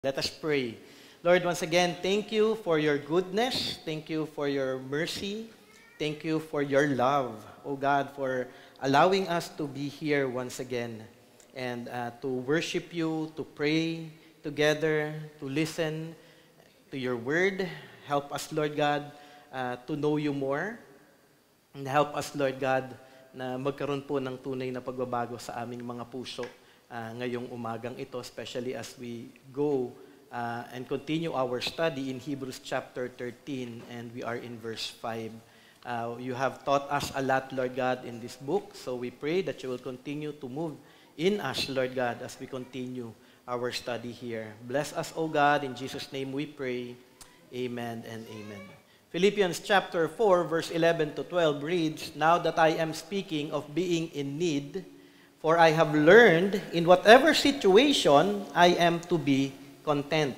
Let us pray. Lord, once again, thank you for your goodness. Thank you for your mercy. Thank you for your love, O God, for allowing us to be here once again and to worship you, to pray together, to listen to your word. Help us, Lord God, to know you more. And help us, Lord God, na magkaroon po ng tunay na pagbabago sa aming mga puso ngayong umagang ito, especially as we go and continue our study in Hebrews chapter 13, and we are in verse 5. You have taught us a lot, Lord God, in this book, so we pray that you will continue to move in us, Lord God, as we continue our study here. Bless us, O God, in Jesus' name we pray. Amen and amen. Philippians chapter 4, verse 11 to 12 reads, "Now that I am speaking of being in need, for I have learned in whatever situation I am to be content.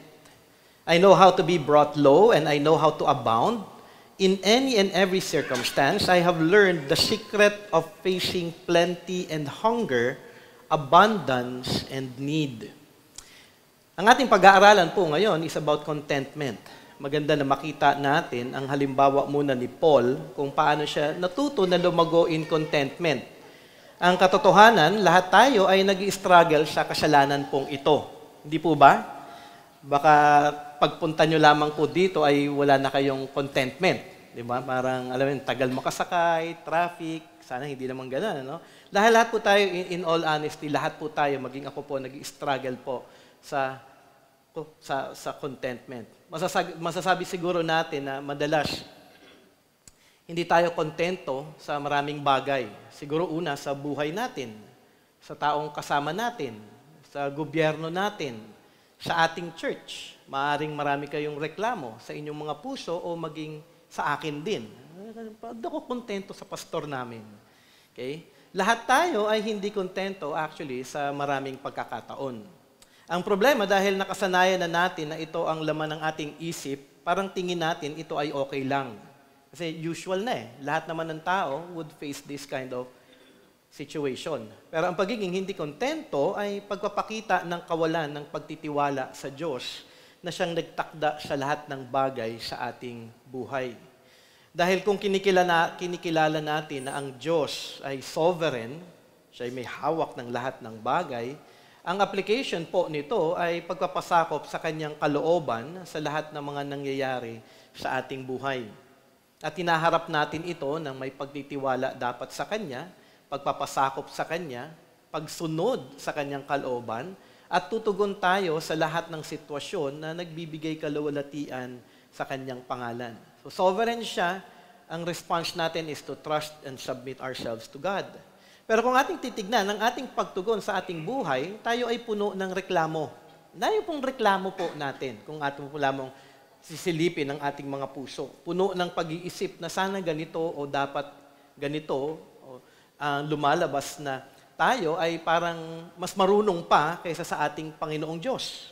I know how to be brought low, and I know how to abound. In any and every circumstance, I have learned the secret of facing plenty and hunger, abundance and need." Ang ating pag-aaralan po ngayon is about contentment. Maganda na makita natin ang halimbawa muna ni Paul kung paano siya natuto na lumago in contentment. Ang katotohanan, lahat tayo ay nag-i-struggle sa kasalanan pong ito. Hindi po ba? Baka pagpunta nyo lamang po dito ay wala na kayong contentment. Di ba? Parang, alam mo, tagal makasakay, traffic, sana hindi naman ganun, no? Lahat po tayo, in all honesty, lahat po tayo, maging ako po, nag-i-struggle po sa contentment. Masasabi siguro natin na madalas hindi tayo kontento sa maraming bagay. Siguro una sa buhay natin, sa taong kasama natin, sa gobyerno natin, sa ating church. Maaring marami kayong reklamo sa inyong mga puso o maging sa akin din. Hindi ako kontento sa pastor namin. Okay? Lahat tayo ay hindi kontento actually sa maraming pagkakataon. Ang problema dahil nakasanayan na natin na ito ang laman ng ating isip, parang tingin natin ito ay okay lang. Kasi usual na eh. Lahat naman ng tao would face this kind of situation. Pero ang pagiging hindi kontento ay pagpapakita ng kawalan ng pagtitiwala sa Diyos na siyang nagtakda sa lahat ng bagay sa ating buhay. Dahil kung kinikilala natin na ang Diyos ay sovereign, siya ay may hawak ng lahat ng bagay, ang application po nito ay pagpapasakop sa kanyang kalooban sa lahat ng mga nangyayari sa ating buhay. At hinaharap natin ito ng may pagtitiwala dapat sa kanya, pagpapasakop sa kanya, pagsunod sa kanyang kalooban, at tutugon tayo sa lahat ng sitwasyon na nagbibigay kaluwalhatian sa kanyang pangalan. So sovereign siya, ang response natin is to trust and submit ourselves to God. Pero kung ating titignan, ang ating pagtugon sa ating buhay, tayo ay puno ng reklamo. Dahil pong reklamo po natin, kung ating po lamang sisilipin ang ating mga puso. Puno ng pag-iisip na sana ganito o dapat ganito, lumalabas na tayo ay parang mas marunong pa kaysa sa ating Panginoong Diyos.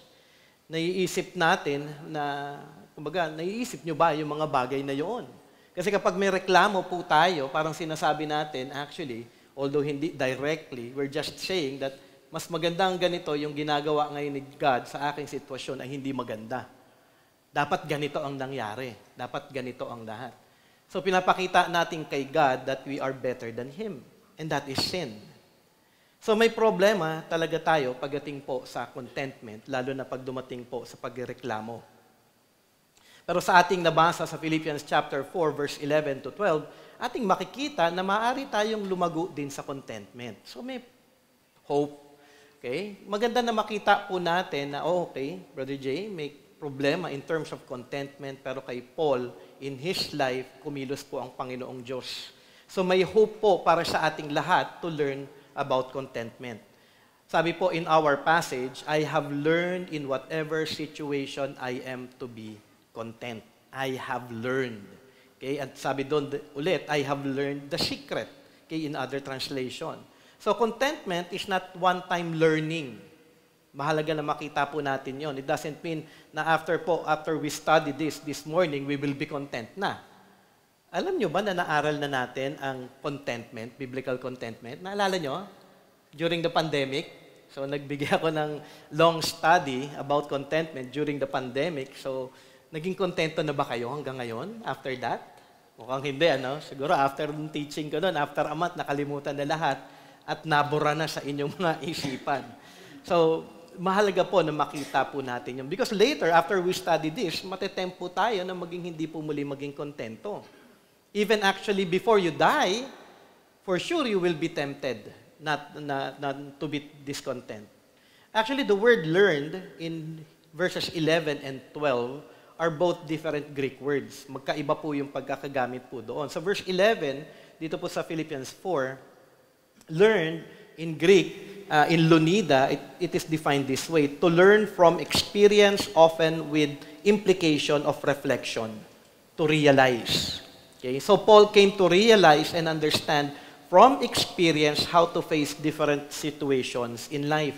Naiisip natin na, kumbaga, naiisip nyo ba yung mga bagay na yun? Kasi kapag may reklamo po tayo, parang sinasabi natin, actually, although hindi directly, we're just saying that mas maganda ang ganito yung ginagawa ngayon ni God sa aking sitwasyon ay hindi maganda. Dapat ganito ang nangyari. Dapat ganito ang lahat. So pinapakita natin kay God that we are better than Him. And that is sin. So may problema talaga tayo pagdating po sa contentment, lalo na pag dumating po sa pagreklamo. Pero sa ating nabasa sa Philippians chapter 4, verse 11 to 12, ating makikita na maaari tayong lumago din sa contentment. So may hope. Okay? Maganda na makita po natin na, okay, Brother Jay, may problema in terms of contentment, pero kay Paul, in his life, kumilos po ang Panginoong Diyos. So may hope po para sa ating lahat to learn about contentment. Sabi po in our passage, I have learned in whatever situation I am to be content. I have learned. Okay? At sabi doon ulit, I have learned the secret. Okay? In other translation. So contentment is not one-time learning. Mahalaga na makita po natin yon. It doesn't mean na after we study this morning, we will be content na. Alam nyo ba na naaral na natin ang contentment, biblical contentment? Naalala nyo? During the pandemic, So nagbigay ako ng long study about contentment during the pandemic. So naging kontento na ba kayo hanggang ngayon after that? Mukhang hindi, ano? Siguro after ng teaching ko doon, after a month, nakalimutan na lahat at nabura na sa inyong mga isipan. So, mahalaga po na makita po natin yun. Because later, after we study this, matetempo tayo na maging hindi po muli maging kontento. Even actually, before you die, for sure you will be tempted not to be discontent. Actually, the word learned in verses 11 and 12 are both different Greek words. Magkaiba po yung pagkakagamit po doon. Sa verse 11, dito po sa Philippians 4, learn in Greek, in Lunida, it is defined this way: to learn from experience, often with implication of reflection, to realize. Okay? So Paul came to realize and understand from experience how to face different situations in life.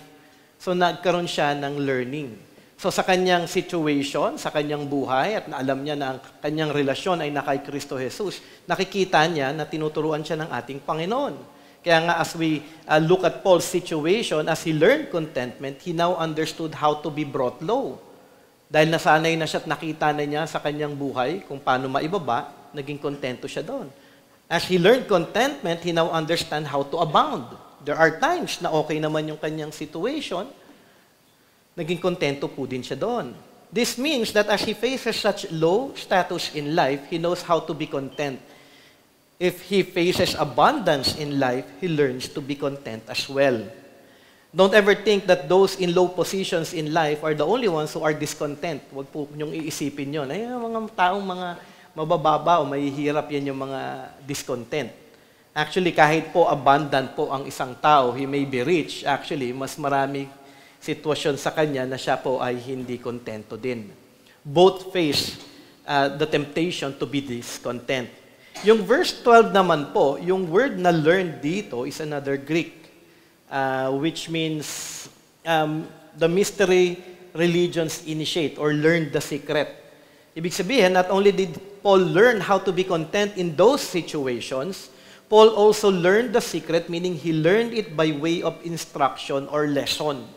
So nagkaroon siya ng learning. So sa kanyang situation, sa kanyang buhay, at alam niya na ang kanyang relasyon ay na kay Kristo Jesus, nakikita niya na tinuturuan siya ng ating Panginoon. Kaya nga as we look at Paul's situation, as he learned contentment, he now understood how to be brought low. Dahil nasanay na siya at nakita na niya sa kanyang buhay kung paano maibaba, naging kontento siya doon. As he learned contentment, he now understand how to abound. There are times na okay naman yung kanyang situation, naging kontento po din siya doon. This means that as he faces such low status in life, he knows how to be content. If he faces abundance in life, he learns to be content as well. Don't ever think that those in low positions in life are the only ones who are discontent. Huwag po niyong iisipin yun. Ay, mga taong mga mabababa o mahihirap yan yung mga discontent. Actually, kahit po abundant po ang isang tao, he may be rich. Actually, mas marami sitwasyon sa kanya na siya po ay hindi kontento din. Both face the temptation to be discontent. Yung verse 12 naman po, yung word na learn dito is another Greek, which means the mystery religions initiate or learn the secret. Ibig sabihin, not only did Paul learn how to be content in those situations, Paul also learned the secret, meaning he learned it by way of instruction or lesson.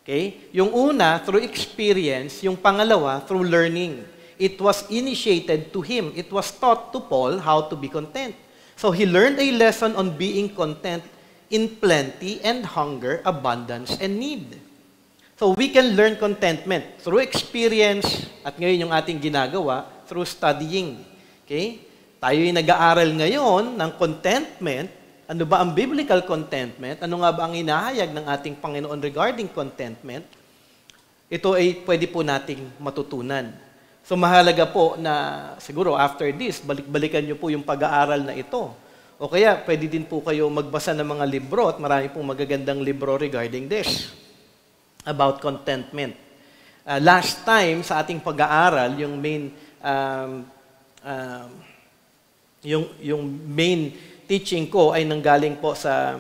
Okay? Yung una, through experience. Yung pangalawa, through learning. It was initiated to him. It was taught to Paul how to be content. So he learned a lesson on being content in plenty and hunger, abundance, and need. So we can learn contentment through experience, at ngayon yung ating ginagawa, through studying. Okay? Tayo'y nag-aaral ngayon ng contentment. Ano ba ang biblical contentment? Ano nga ba ang hinahayag ng ating Panginoon regarding contentment? Ito ay pwede po nating matutunan. So mahalaga po na siguro after this, balik-balikan niyo po yung pag-aaral na ito. O kaya pwede din po kayo magbasa ng mga libro at marami pong magagandang libro regarding this, about contentment. Last time sa ating pag-aaral, yung main teaching ko ay nanggaling po sa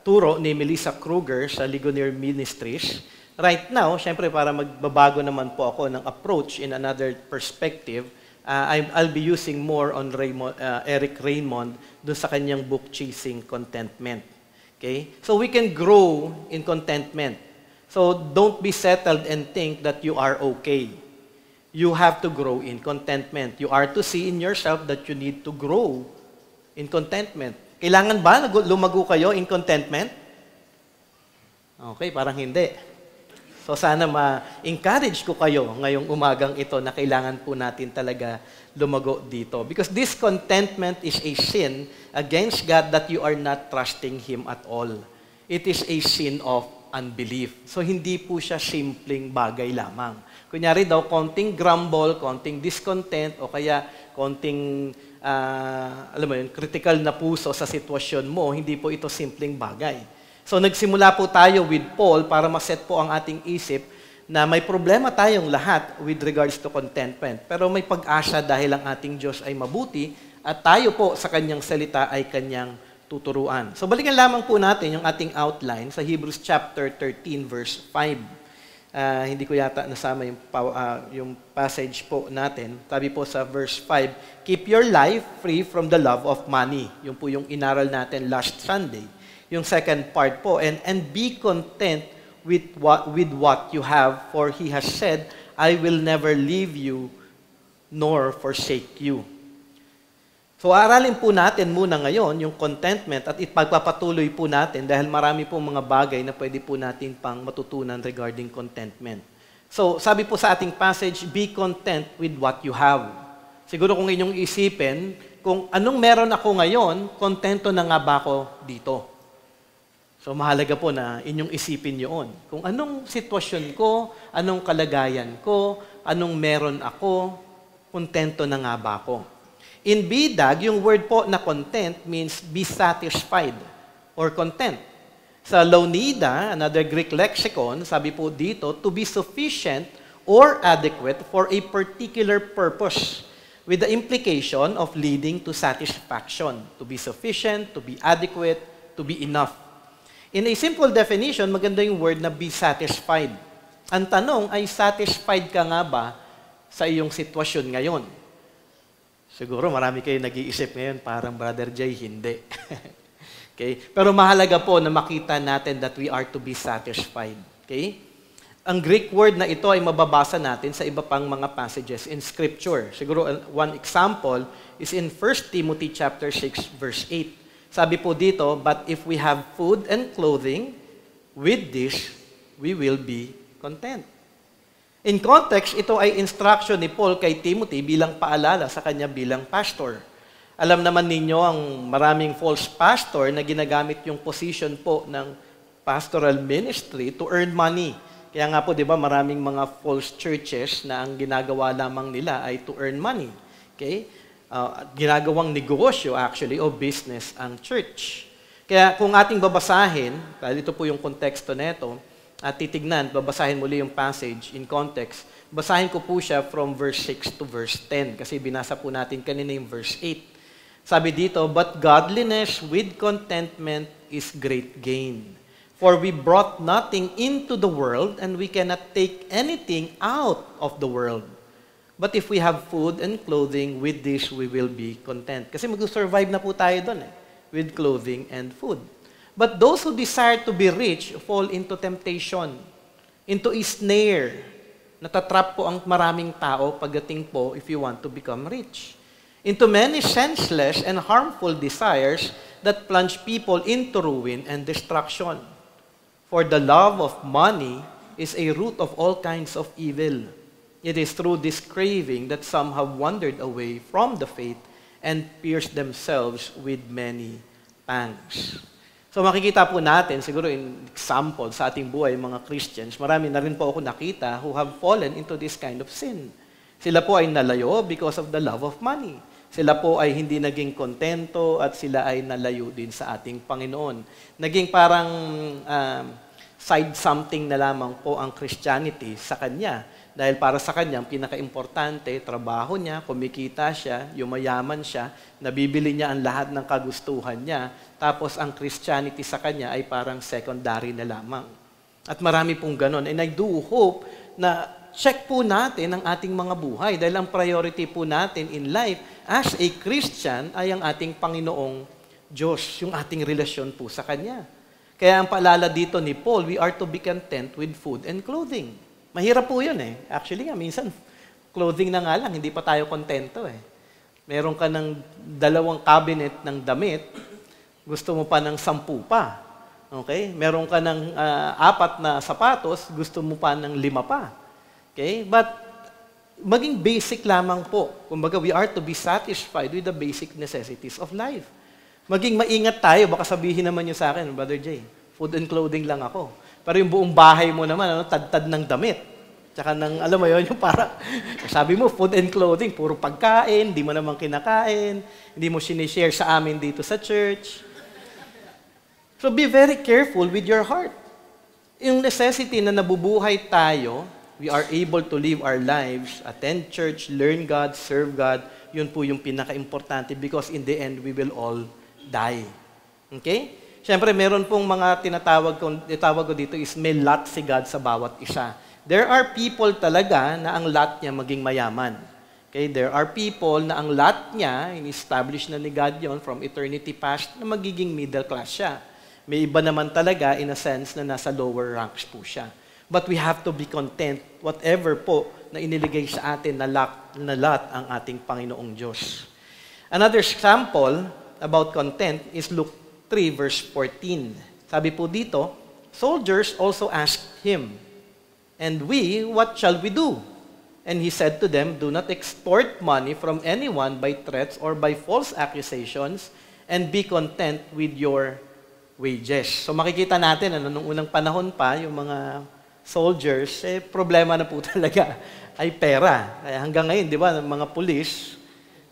turo ni Melissa Kruger sa Ligonier Ministries. Right now, syempre para magbabago naman po ako ng approach in another perspective, I'll be using more on Eric Raymond dun sa kanyang book, Chasing Contentment. Okay? So we can grow in contentment. So don't be settled and think that you are okay. You have to grow in contentment. You are to see in yourself that you need to grow in contentment. Kailangan ba lumago kayo in contentment? Okay, parang hindi. So sana ma-encourage ko kayo ngayong umagang ito na kailangan po natin talaga lumago dito. Because this contentment is a sin against God that you are not trusting Him at all. It is a sin of unbelief. So hindi po siya simpleng bagay lamang. Kunyari daw, konting grumble, konting discontent, o kaya konting alam mo yun, critical na puso sa sitwasyon mo, hindi po ito simpleng bagay. So nagsimula po tayo with Paul para maset po ang ating isip na may problema tayong lahat with regards to contentment. Pero may pag-asa dahil ang ating Diyos ay mabuti at tayo po sa kanyang salita ay kanyang tuturuan. So balikan lamang po natin yung ating outline sa Hebrews chapter 13 verse 5. Hindi ko yata nasama yung passage po natin. Sabi po sa verse 5, keep your life free from the love of money. Yung po yung inaral natin last Sunday. Yung second part po, and be content with what you have, for He has said, I will never leave you nor forsake you. So aralin po natin muna ngayon yung contentment at ipagpapatuloy po natin dahil marami po mga bagay na pwede po natin pang matutunan regarding contentment. So sabi po sa ating passage, be content with what you have. Siguro kung inyong isipin, kung anong meron ako ngayon, kontento na nga ba ako dito? So mahalaga po na inyong isipin yun. Kung anong sitwasyon ko, anong kalagayan ko, anong meron ako, kontento na nga ba ako? In BDAG, yung word po na content means be satisfied or content. Sa Launida, another Greek lexicon, sabi po dito, to be sufficient or adequate for a particular purpose, with the implication of leading to satisfaction. To be sufficient, to be adequate, to be enough. In a simple definition, maganda yung word na be satisfied. Ang tanong ay, satisfied ka nga ba sa iyong sitwasyon ngayon? Siguro marami kayo nag-iisip ngayon, parang Brother Jay, hindi. Okay? Pero mahalaga po na makita natin that we are to be satisfied. Okay? Ang Greek word na ito ay mababasa natin sa iba pang mga passages in Scripture. Siguro one example is in 1 Timothy chapter 6 verse 8. Sabi po dito, but if we have food and clothing, with this we will be content. In context, ito ay instruction ni Paul kay Timothy bilang paalala sa kanya bilang pastor. Alam naman ninyo ang maraming false pastor na ginagamit yung position po ng pastoral ministry to earn money. Kaya nga po, di ba, maraming mga false churches na ang ginagawa lamang nila ay to earn money. Okay? Ginagawang negosyo actually o business ang church. Kaya kung ating babasahin, dahil ito po yung konteksto nito, at titignan, babasahin muli yung passage in context. Basahin ko po siya from verse 6 to verse 10 kasi binasa po natin kanina yung verse 8. Sabi dito, but godliness with contentment is great gain. For we brought nothing into the world and we cannot take anything out of the world. But if we have food and clothing, with this we will be content. Kasi mag-survive na po tayo doon with clothing and food. But those who desire to be rich fall into temptation, into a snare. Natatrap po ang maraming tao pagdating po if you want to become rich. Into many senseless and harmful desires that plunge people into ruin and destruction. For the love of money is a root of all kinds of evil. It is through this craving that some have wandered away from the faith and pierced themselves with many pangs. So makikita po natin, siguro in example sa ating buhay, mga Christians, marami na rin po ako nakita who have fallen into this kind of sin. Sila po ay nalayo because of the love of money. Sila po ay hindi naging kontento at sila ay nalayo din sa ating Panginoon. Naging parang side something na lamang po ang Christianity sa Kanya. Dahil para sa Kanya, ang pinaka-importante, trabaho niya, kumikita siya, yumayaman siya, nabibili niya ang lahat ng kagustuhan niya, tapos ang Christianity sa Kanya ay parang secondary na lamang. At marami pong ganon. And I do hope na check po natin ang ating mga buhay dahil ang priority po natin in life as a Christian ay ang ating Panginoong Diyos, yung ating relasyon po sa Kanya. Kaya ang paalala dito ni Paul, we are to be content with food and clothing. Mahirap po yun Actually nga, minsan, clothing na nga lang, hindi pa tayo kontento Meron ka ng 2 cabinet ng damit, gusto mo pa ng 10 pa. Okay? Meron ka ng 4 na sapatos, gusto mo pa ng 5 pa. Okay? But, maging basic lamang po. Kumbaga, we are to be satisfied with the basic necessities of life. Maging maingat tayo, baka sabihin naman niyo sa akin, Brother Jay, food and clothing lang ako. Pero yung buong bahay mo naman, tad-tad ng damit. Tsaka ng, alam mo yun, yung para, sabi mo, food and clothing, puro pagkain, hindi mo naman kinakain, hindi mo sinishare sa amin dito sa church. So be very careful with your heart. Yung necessity na nabubuhay tayo, we are able to live our lives, attend church, learn God, serve God, yun po yung pinaka-importante because in the end, we will all die. Okay? Siyempre, meron pong mga tinatawag ko dito is may lot si God sa bawat isa. There are people talaga na ang lot niya maging mayaman. Okay? There are people na ang lot niya, in-establish na ni God yon from eternity past, na magiging middle class siya. May iba naman talaga, in a sense, na nasa lower ranks po siya. But we have to be content, whatever po na iniligay sa atin na lot ang ating Panginoong Diyos. Another example about content is Luke 3 verse 14. Sabi po dito, soldiers also asked him, "And we, what shall we do?" And he said to them, "Do not extort money from anyone by threats or by false accusations, and be content with your wages." So makikita natin, nung unang panahon pa, yung mga soldiers, problema na po talaga ay pera. Kaya hanggang ngayon, di ba, mga police,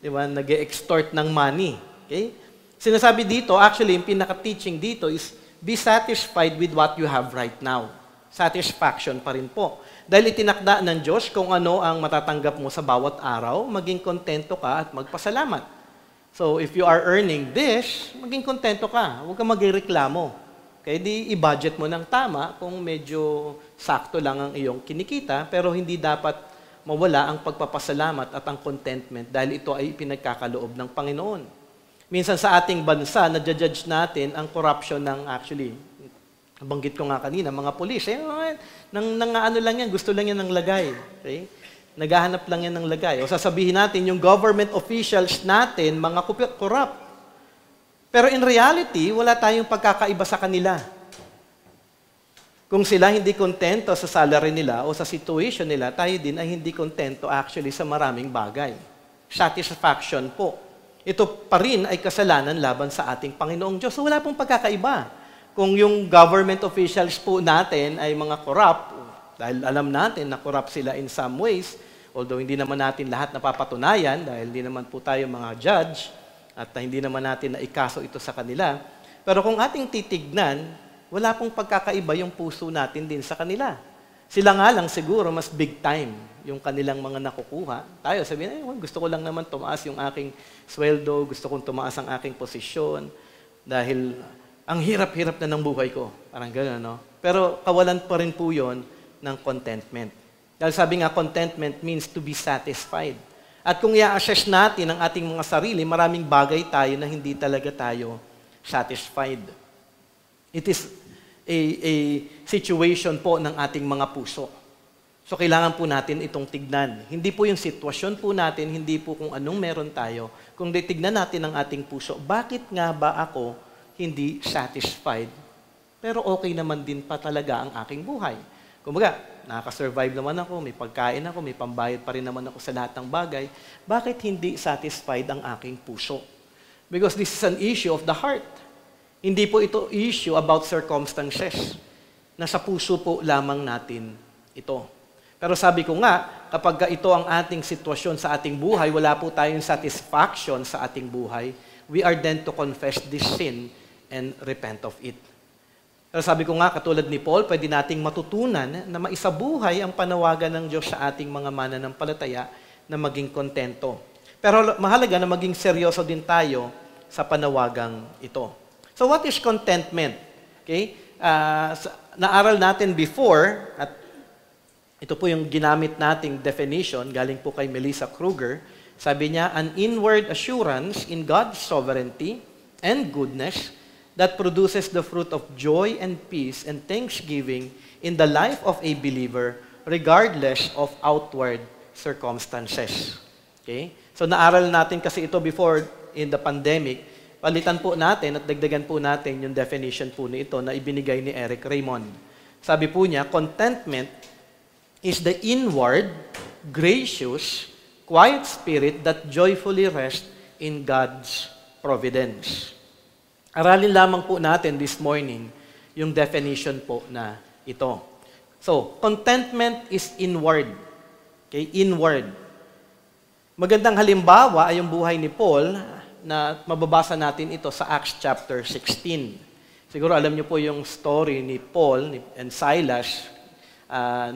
di ba, nag-extort ng money. Okay? Sinasabi dito, actually, yung pinaka-teaching dito is, be satisfied with what you have right now. Satisfaction pa rin po. Dahil itinakda ng Diyos kung ano ang matatanggap mo sa bawat araw, maging kontento ka at magpasalamat. So, if you are earning this, maging kontento ka. Huwag kang magreklamo. Kaya di i-budget mo ng tama kung medyo sakto lang ang iyong kinikita, pero hindi dapat mawala ang pagpapasalamat at ang contentment dahil ito ay pinagkakaloob ng Panginoon. Minsan sa ating bansa, nadjudge natin ang corruption ng actually, banggit ko nga kanina, mga pulis. Ano lang yan, gusto lang yan ng lagay. Okay? Naghahanap lang yan ng lagay. O sasabihin natin, yung government officials natin, mga corrupt. Pero in reality, wala tayong pagkakaiba sa kanila. Kung sila hindi kontento sa salary nila o sa situation nila, tayo din ay hindi kontento actually sa maraming bagay. Satisfaction po. Ito pa rin ay kasalanan laban sa ating Panginoong Diyos. So wala pong pagkakaiba. Kung yung government officials po natin ay mga corrupt, dahil alam natin na corrupt sila in some ways, although hindi naman natin lahat napapatunayan, dahil hindi naman po tayo mga judge, at hindi naman natin na ikaso ito sa kanila. Pero kung ating titignan, wala pong pagkakaiba yung puso natin din sa kanila. Sila nga lang siguro mas big time yung kanilang mga nakukuha. Tayo sabihin, gusto ko lang naman tumaas yung aking sweldo, gusto kong tumaas ang aking posisyon, dahil ang hirap-hirap na ng buhay ko. Parang gano'n, no? Pero kawalan pa rin po yun ng contentment. Dahil sabi nga, contentment means to be satisfied. At kung i-assess natin ang ating mga sarili, maraming bagay tayo na hindi talaga tayo satisfied. It is a situation po ng ating mga puso. So kailangan po natin itong tignan. Hindi po yung sitwasyon po natin, hindi po kung anong meron tayo. Kung tignan natin ang ating puso, bakit nga ba ako hindi satisfied? Pero okay naman din pa talaga ang aking buhay. Kumbaga, nakaka-survive naman ako, may pagkain ako, may pambayad pa rin naman ako sa lahat ng bagay. Bakit hindi satisfied ang aking puso? Because this is an issue of the heart. Hindi po ito issue about circumstances. Nasa puso po lamang natin ito. Pero sabi ko nga, kapag ito ang ating sitwasyon sa ating buhay, wala po tayong satisfaction sa ating buhay, we are then to confess this sin and repent of it. Pero sabi ko nga, katulad ni Paul, pwede nating matutunan na maisabuhay ang panawagan ng Diyos sa ating mga mananampalataya na maging kontento. Pero mahalaga na maging seryoso din tayo sa panawagang ito. So what is contentment? Okay? Naaral natin before, at ito po yung ginamit nating definition, galing po kay Melissa Kruger. Sabi niya, an inward assurance in God's sovereignty and goodness that produces the fruit of joy and peace and thanksgiving in the life of a believer regardless of outward circumstances. Okay? So naaral natin kasi ito before in the pandemic. Palitan po natin at dagdagan po natin yung definition po nito na ibinigay ni Eric Raymond. Sabi po niya, contentment is the inward, gracious, quiet spirit that joyfully rests in God's providence. Aralin lamang po natin this morning yung definition po na ito. So, contentment is inward. Okay, inward. Magandang halimbawa ay yung buhay ni Paul na mababasa natin ito sa Acts chapter 16. Siguro alam niyo po yung story ni Paul and Silas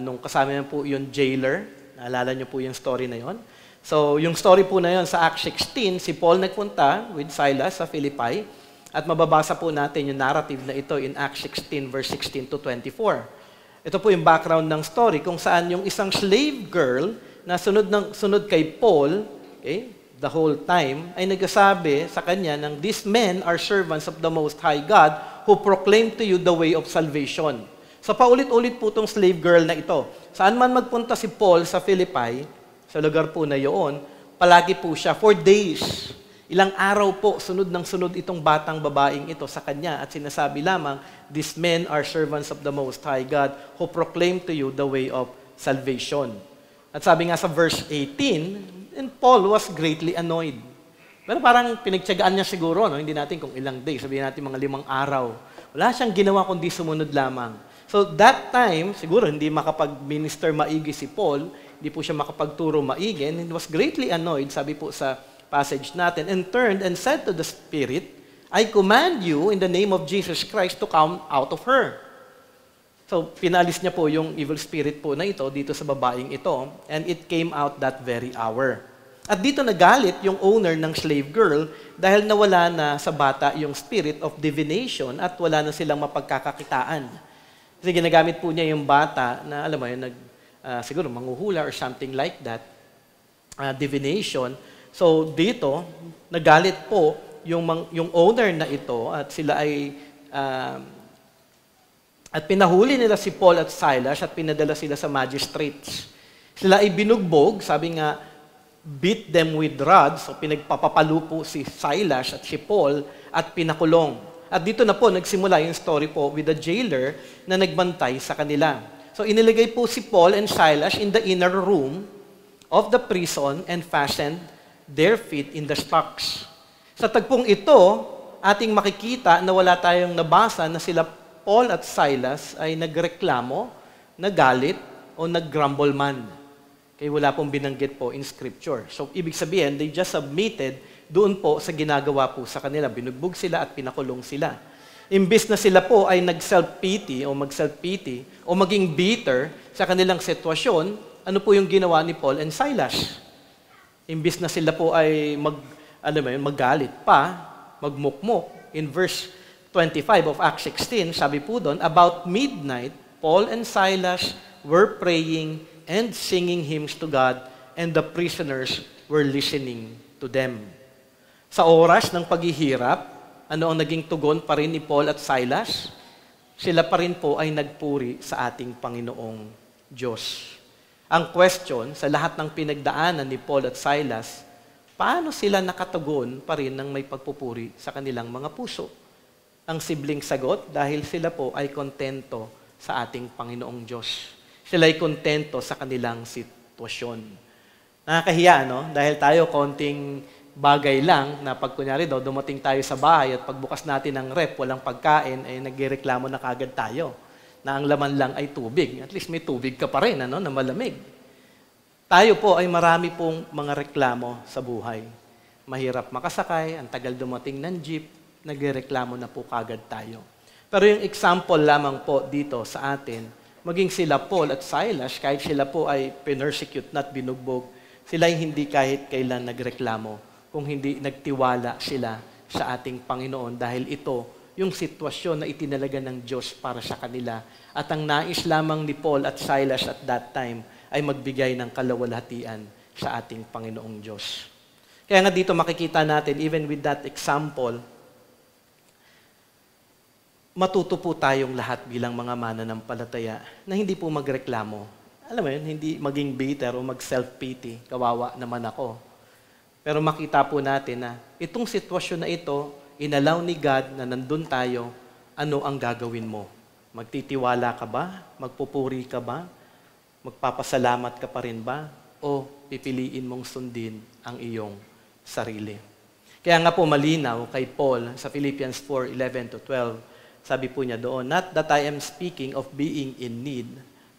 nung kasama niyo po yung jailer. Naalala niyo po yung story na yon. So, yung story po na yon sa Acts 16, si Paul nagpunta with Silas sa Philippi at mababasa po natin yung narrative na ito in Acts 16 verse 16 to 24. Ito po yung background ng story kung saan yung isang slave girl na sunod kay Paul, okay, the whole time, ay nagsasabi sa kanya ng, "These men are servants of the Most High God who proclaim to you the way of salvation. So paulit-ulit po itong slave girl na ito. Saan man magpunta si Paul sa Philippi, sa lugar po na yun, palagi po siya for days. Ilang araw po, sunod ng sunod itong batang babaeng ito sa kanya at sinasabi lamang, these men are servants of the Most High God who proclaim to you the way of salvation. At sabi nga sa verse 18, and Paul was greatly annoyed. Pero parang pinagtiyagaan niya siguro, no? Hindi natin kung ilang days, sabihin natin mga 5 araw. Wala siyang ginawa kundi sumunod lamang. So that time, siguro hindi makapag-minister maigi si Paul, hindi po siya makapagturo maigi, and he was greatly annoyed, sabi po sa passage natin, and turned and said to the Spirit, I command you in the name of Jesus Christ to come out of her. So pinalis niya po yung evil spirit po na ito dito sa babaeng ito, and it came out that very hour. At dito nagalit yung owner ng slave girl dahil nawala na sa bata yung spirit of divination at wala na silang mapagkakakitaan. Kasi ginagamit po niya yung bata na, alam mo yun, siguro manghuhula or something like that, divination. So dito, nagalit po yung owner na ito at sila ay, at pinahuli nila si Paul at Silas at pinadala sila sa magistrates. Sila ay binugbog, sabi nga, beat them with rods, so pinagpapapalo po si Silas at si Paul at pinakulong. At dito na po nagsimula yung story po with the jailer na nagbantay sa kanila. So inilagay po si Paul and Silas in the inner room of the prison and fastened their feet in the stocks. Sa tagpong ito, ating makikita na wala tayong nabasa na sila Paul at Silas ay nagreklamo, nagalit, o naggrumble man. Kaya wala pong binanggit po in Scripture. So, ibig sabihin, they just submitted doon po sa ginagawa po sa kanila. Binugbog sila at pinakulong sila. Imbis na sila po ay nag-self-pity o mag-self-pity o maging bitter sa kanilang sitwasyon, ano po yung ginawa ni Paul and Silas? Imbis na sila po ay magalit pa, magmukmok. In verse 25 of Acts 16, sabi po doon, about midnight, Paul and Silas were praying and singing hymns to God, and the prisoners were listening to them. Sa oras ng paghihirap, ano ang naging tugon pa rin ni Paul at Silas? Sila pa rin po ay nagpuri sa ating Panginoong Diyos. Ang question, sa lahat ng pinagdaanan ni Paul at Silas, paano sila nakatugon pa rin ng may pagpupuri sa kanilang mga puso? Ang sibling sagot, dahil sila po ay kontento sa ating Panginoong Diyos. Sila ay kontento sa kanilang sitwasyon. Nakakahiya, no? Dahil tayo konting bagay lang na pag kunyari daw, dumating tayo sa bahay at pagbukas natin ng rep, walang pagkain, ay nagreklamo na kagad tayo na ang laman lang ay tubig. At least may tubig ka pa rin, ano, na malamig. Tayo po ay marami pong mga reklamo sa buhay. Mahirap makasakay, ang tagal dumating ng jeep, nagreklamo na po kagad tayo. Pero yung example lamang po dito sa atin, maging sila Paul at Silas, kahit sila po ay pinersecute at binugbog, sila ay hindi kahit kailan nagreklamo kung hindi nagtiwala sila sa ating Panginoon dahil ito yung sitwasyon na itinalaga ng Diyos para sa kanila. At ang nais lamang ni Paul at Silas at that time ay magbigay ng kalawalhatian sa ating Panginoong Diyos. Kaya nga dito makikita natin, even with that example, matuto po tayong lahat bilang mga mananampalataya na hindi po magreklamo. Alam mo yun, hindi maging bitter o mag-self-pity. Kawawa naman ako. Pero makita po natin na itong sitwasyon na ito, inalaw ni God na nandun tayo, ano ang gagawin mo? Magtitiwala ka ba? Magpupuri ka ba? Magpapasalamat ka pa rin ba? O pipiliin mong sundin ang iyong sarili? Kaya nga po malinaw kay Paul sa Philippians 4:11-12, sabi po niya doon, not that I am speaking of being in need,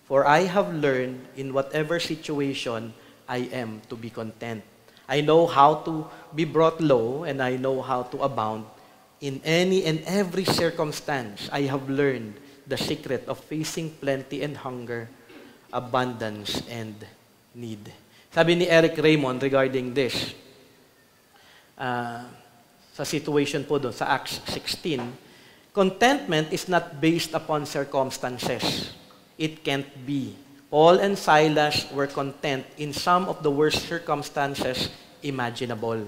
for I have learned in whatever situation I am to be content. I know how to be brought low, and I know how to abound. In any and every circumstance, I have learned the secret of facing plenty and hunger, abundance and need. Sabi ni Eric Raymond regarding this, sa situation po doon, sa Acts 16, contentment is not based upon circumstances. It can't be. Paul and Silas were content in some of the worst circumstances imaginable.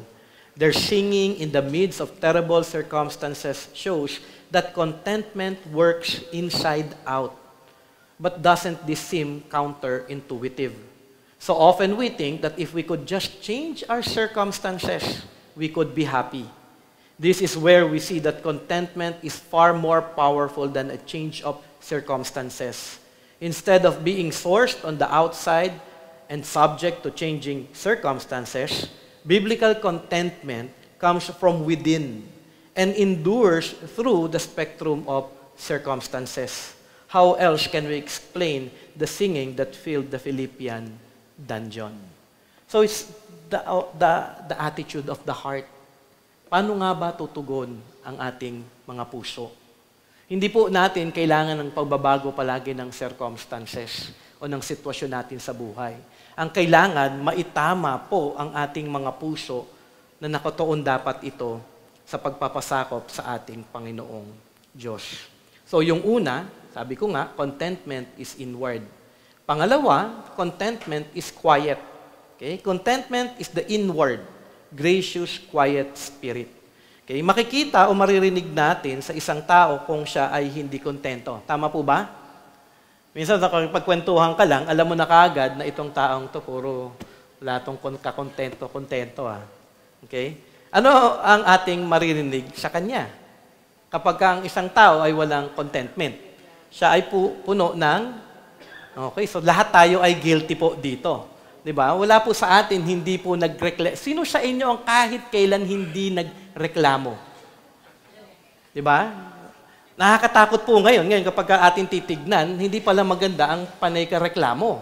Their singing in the midst of terrible circumstances shows that contentment works inside out. But doesn't this seem counterintuitive? So often we think that if we could just change our circumstances, we could be happy. This is where we see that contentment is far more powerful than a change of circumstances. Instead of being sourced on the outside and subject to changing circumstances, biblical contentment comes from within and endures through the spectrum of circumstances. How else can we explain the singing that filled the Philippian dungeon? So it's the attitude of the heart. Paano nga ba tutugon ang ating mga puso? Hindi po natin kailangan ng pagbabago palagi ng circumstances o ng sitwasyon natin sa buhay. Ang kailangan, maitama po ang ating mga puso na nakatuon dapat ito sa pagpapasakop sa ating Panginoong Diyos. So yung una, sabi ko nga, contentment is inward. Pangalawa, contentment is quiet. Okay? Contentment is the inward, gracious, quiet spirit. Okay? Makikita o maririnig natin sa isang tao kung siya ay hindi kontento. Tama po ba? Minsan, pagkwentuhan ka lang, alam mo na kaagad na itong taong to puro wala tong kakontento. Okay? Ano ang ating maririnig sa kanya? Kapag ang isang tao ay walang contentment, siya ay puno ng, okay, so lahat tayo ay guilty po dito. Diba? Wala po sa atin, hindi po nagreklamo. Sino sa inyo ang kahit kailan hindi nagreklamo? Diba? Nakakatakot po ngayon kapag ating titignan, hindi pala maganda ang panay ka reklamo.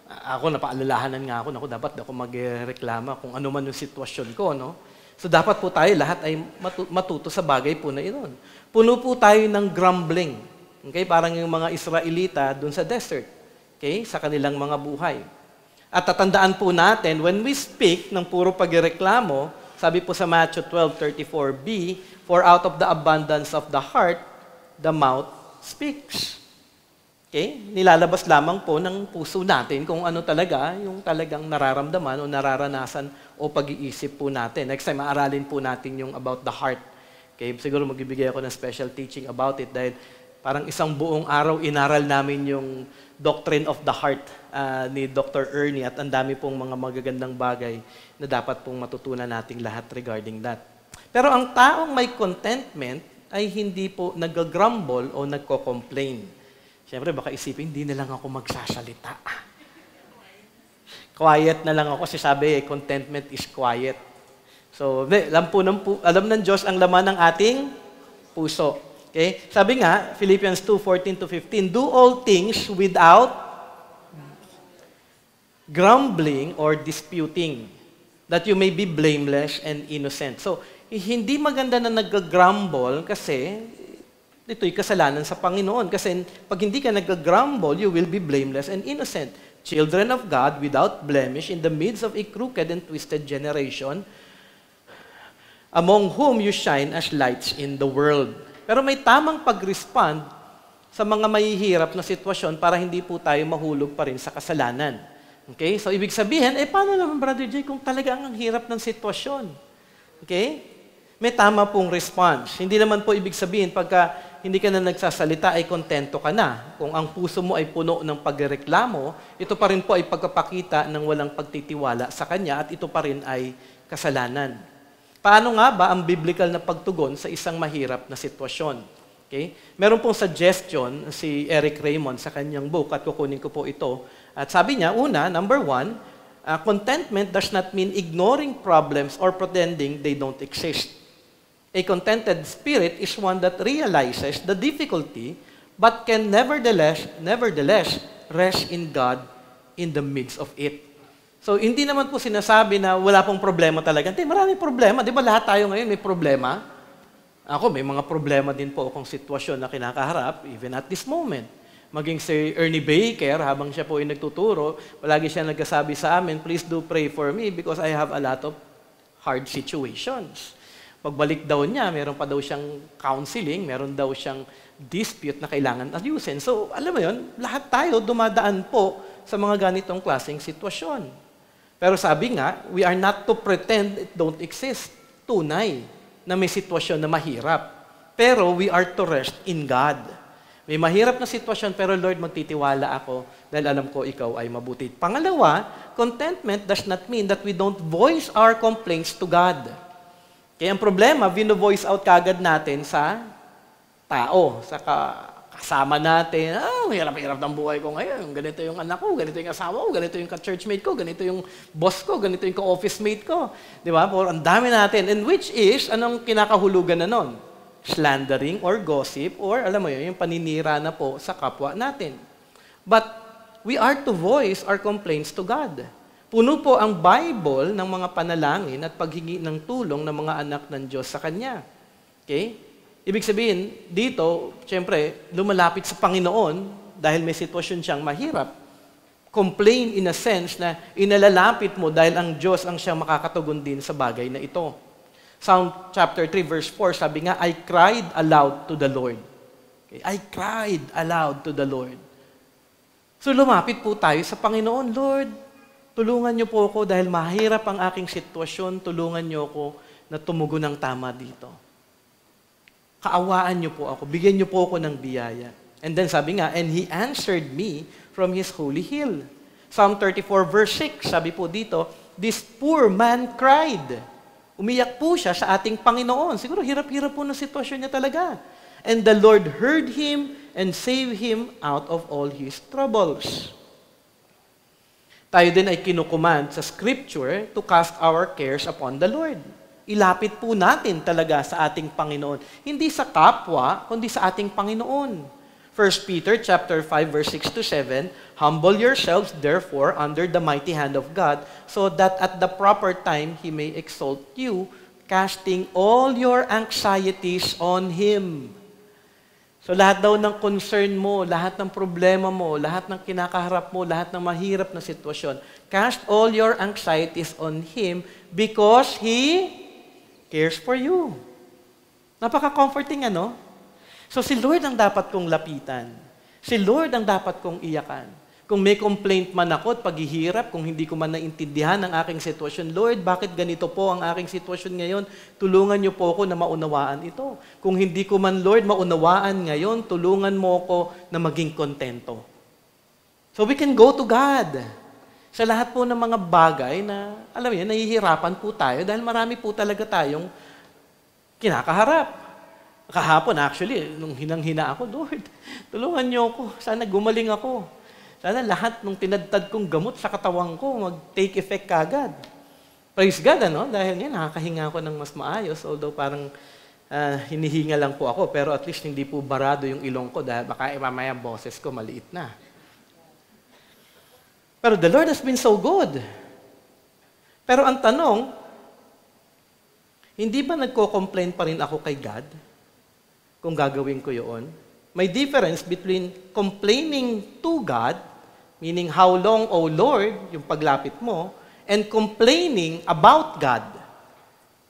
Ako, napaalalahanan nga ako, dapat ako magreklama kung ano man yung sitwasyon ko, no? So dapat po tayo lahat ay matuto sa bagay po na iyon. Puno po tayo ng grumbling. Okay? Parang yung mga Israelita doon sa desert. Okay? Sa kanilang mga buhay. At tatandaan po natin, when we speak ng puro pagreklamo, sabi po sa Matthew 12:34b, for out of the abundance of the heart, the mouth speaks. Okay? Nilalabas lamang po ng puso natin kung ano talaga yung talagang nararamdaman o nararanasan o pag-iisip po natin. Next time, maaralin po natin yung about the heart. Okay? Siguro magbibigay ako ng special teaching about it dahil parang isang buong araw inaral namin yung doctrine of the heart ni Dr. Ernie at ang dami pong mga magagandang bagay na dapat pong matutunan nating lahat regarding that. Pero ang taong may contentment ay hindi po nag-grumble o nagko-complain. Siyempre, baka isipin, hindi na lang ako magsasalita. Quiet na lang ako kasi sabi, contentment is quiet. So, alam ng Diyos ang laman ng ating puso. Okay? Sabi nga, Philippians 2:14-15, do all things without grumbling or disputing, that you may be blameless and innocent. So, hindi maganda na nag-grumble kasi ito'y kasalanan sa Panginoon. Kasi pag hindi ka nag-grumble, you will be blameless and innocent. Children of God without blemish in the midst of a crooked and twisted generation, among whom you shine as lights in the world. Pero may tamang pag-respond sa mga mahihirap na sitwasyon para hindi po tayo mahulog pa rin sa kasalanan. Okay? So, ibig sabihin, paano naman, Brother Jay, kung talagang ang hirap ng sitwasyon? Okay? May tama pong response. Hindi naman po ibig sabihin, pagka hindi ka na nagsasalita, ay kontento ka na. Kung ang puso mo ay puno ng pagreklamo, ito pa rin po ay pagkapakita ng walang pagtitiwala sa Kanya at ito pa rin ay kasalanan. Paano nga ba ang biblical na pagtugon sa isang mahirap na sitwasyon? Okay? Meron pong suggestion si Eric Raymond sa kanyang book at kukunin ko po ito. At sabi niya, una, number 1, contentment does not mean ignoring problems or pretending they don't exist. A contented spirit is one that realizes the difficulty but can nevertheless rest in God in the midst of it. So, hindi naman po sinasabi na wala pong problema talaga. Hindi, maraming problema. Di ba lahat tayo ngayon may problema? Ako, may mga problema din po akong sitwasyon na kinakaharap even at this moment. Maging si Ernie Baker, habang siya po ay nagtuturo, palagi siya nagkasabi sa amin, please do pray for me because I have a lot of hard situations. Pagbalik daw niya, meron pa daw siyang counseling, meron daw siyang dispute na kailangan ayusin. So, alam mo yun, lahat tayo dumadaan po sa mga ganitong klaseng sitwasyon. Pero sabi nga, we are not to pretend it don't exist. Tunay na may sitwasyon na mahirap. Pero we are to rest in God. May mahirap na sitwasyon, pero Lord, magtitiwala ako dahil alam ko ikaw ay mabuti. Pangalawa, contentment does not mean that we don't voice our complaints to God. Kaya ang problema, vino-voice out kagad natin sa tao, sa kasama natin. Hirap-hirap ng buhay ko ngayon. Ganito yung anak ko, ganito yung asawa ko, ganito yung ka-churchmate ko, ganito yung boss ko, ganito yung ka-office mate ko. Di ba? Ang dami natin. And which is, anong kinakahulugan na nun? Slandering or gossip or alam mo yun, yung paninira na po sa kapwa natin. But we are to voice our complaints to God. Puno po ang Bible ng mga panalangin at paghingi ng tulong ng mga anak ng Diyos sa Kanya. Okay? Ibig sabihin, dito, siyempre, lumalapit sa Panginoon dahil may sitwasyon siyang mahirap. Complain in a sense na inalalapit mo dahil ang Diyos ang siyang makakatugon din sa bagay na ito. Psalm chapter 3 verse 4, sabi nga, I cried aloud to the Lord. Okay? I cried aloud to the Lord. So lumapit po tayo sa Panginoon, Lord, tulungan niyo po ako dahil mahirap ang aking sitwasyon, tulungan niyo ako na tumugon ng tama dito. Kaawaan niyo po ako, bigyan niyo po ako ng biyaya. And then sabi nga, and He answered me from His holy hill. Psalm 34 verse 6, sabi po dito, this poor man cried. Umiyak po siya sa ating Panginoon. Siguro hirap-hirap po na sitwasyon niya talaga. And the Lord heard him and saved him out of all his troubles. Tayo din ay kinukuman sa Scripture to cast our cares upon the Lord. Ilapit po natin talaga sa ating Panginoon. Hindi sa kapwa, kundi sa ating Panginoon. 1 Peter chapter 5 verse 6 to 7, humble yourselves therefore under the mighty hand of God, so that at the proper time He may exalt you, casting all your anxieties on Him. So lahat daw ng concern mo, lahat ng problema mo, lahat ng kinakaharap mo, lahat ng mahirap na sitwasyon, cast all your anxieties on Him because He cares for you. Napaka-comforting, ano? So si Lord ang dapat kong lapitan. Si Lord ang dapat kong iyakan. Kung may complaint man ako at paghihirap, kung hindi ko man naintindihan ang aking sitwasyon, Lord, bakit ganito po ang aking sitwasyon ngayon? Tulungan niyo po ako na maunawaan ito. Kung hindi ko man, Lord, maunawaan ngayon, tulungan mo ako na maging kontento. So we can go to God. Sa lahat po ng mga bagay na, alam niyo, nahihirapan po tayo dahil marami po talaga tayong kinakaharap. Kahapon, actually, nung hinang-hina ako, Lord, tulungan niyo ako. Sana gumaling ako. Sana lahat ng tinadtad kong gamot sa katawan ko mag-take effect kagad. Praise God, ano? Dahil yan, nakakahinga ako ng mas maayos. Although parang hinihinga lang po ako, pero at least hindi po barado yung ilong ko dahil baka mamaya boses ko maliit na. Pero the Lord has been so good. Pero ang tanong, hindi ba nagko-complain pa rin ako kay God? Kung gagawin ko yun. May difference between complaining to God, meaning how long, O Lord, yung paglapit mo, and complaining about God.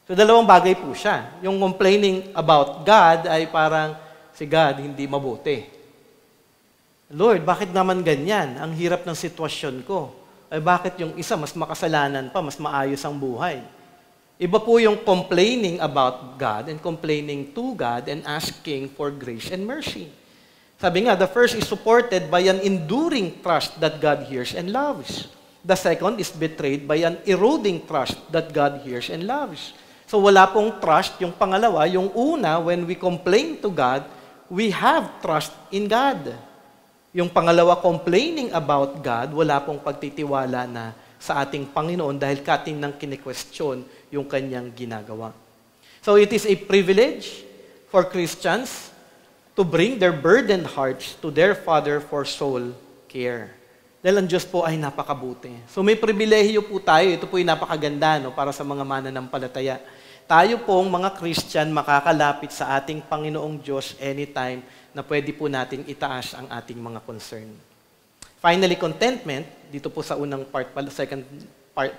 So dalawang bagay po siya. Yung complaining about God ay parang, si God hindi mabuti. Lord, bakit naman ganyan? Ang hirap ng sitwasyon ko. Ay bakit yung isa mas makasalanan pa, mas maayos ang buhay? Iba po yung complaining about God and complaining to God and asking for grace and mercy. Sabi nga, the first is supported by an enduring trust that God hears and loves. The second is betrayed by an eroding trust that God hears and loves. So wala pong trust. Yung pangalawa, yung una, when we complain to God, we have trust in God. Yung pangalawa, complaining about God, wala pong pagtitiwala na sa ating Panginoon dahil kating nang kine-question yung kanyang ginagawa. So it is a privilege for Christians to bring their burdened hearts to their Father for soul care. Dahil ang Diyos po ay napakabuti. So may pribilehiyo po tayo. Ito po ay napakaganda para sa mga mananampalataya. Tayo pong mga Christian makakalapit sa ating Panginoong Diyos anytime na pwede po nating itaas ang ating mga concern. Finally, contentment, dito po sa unang second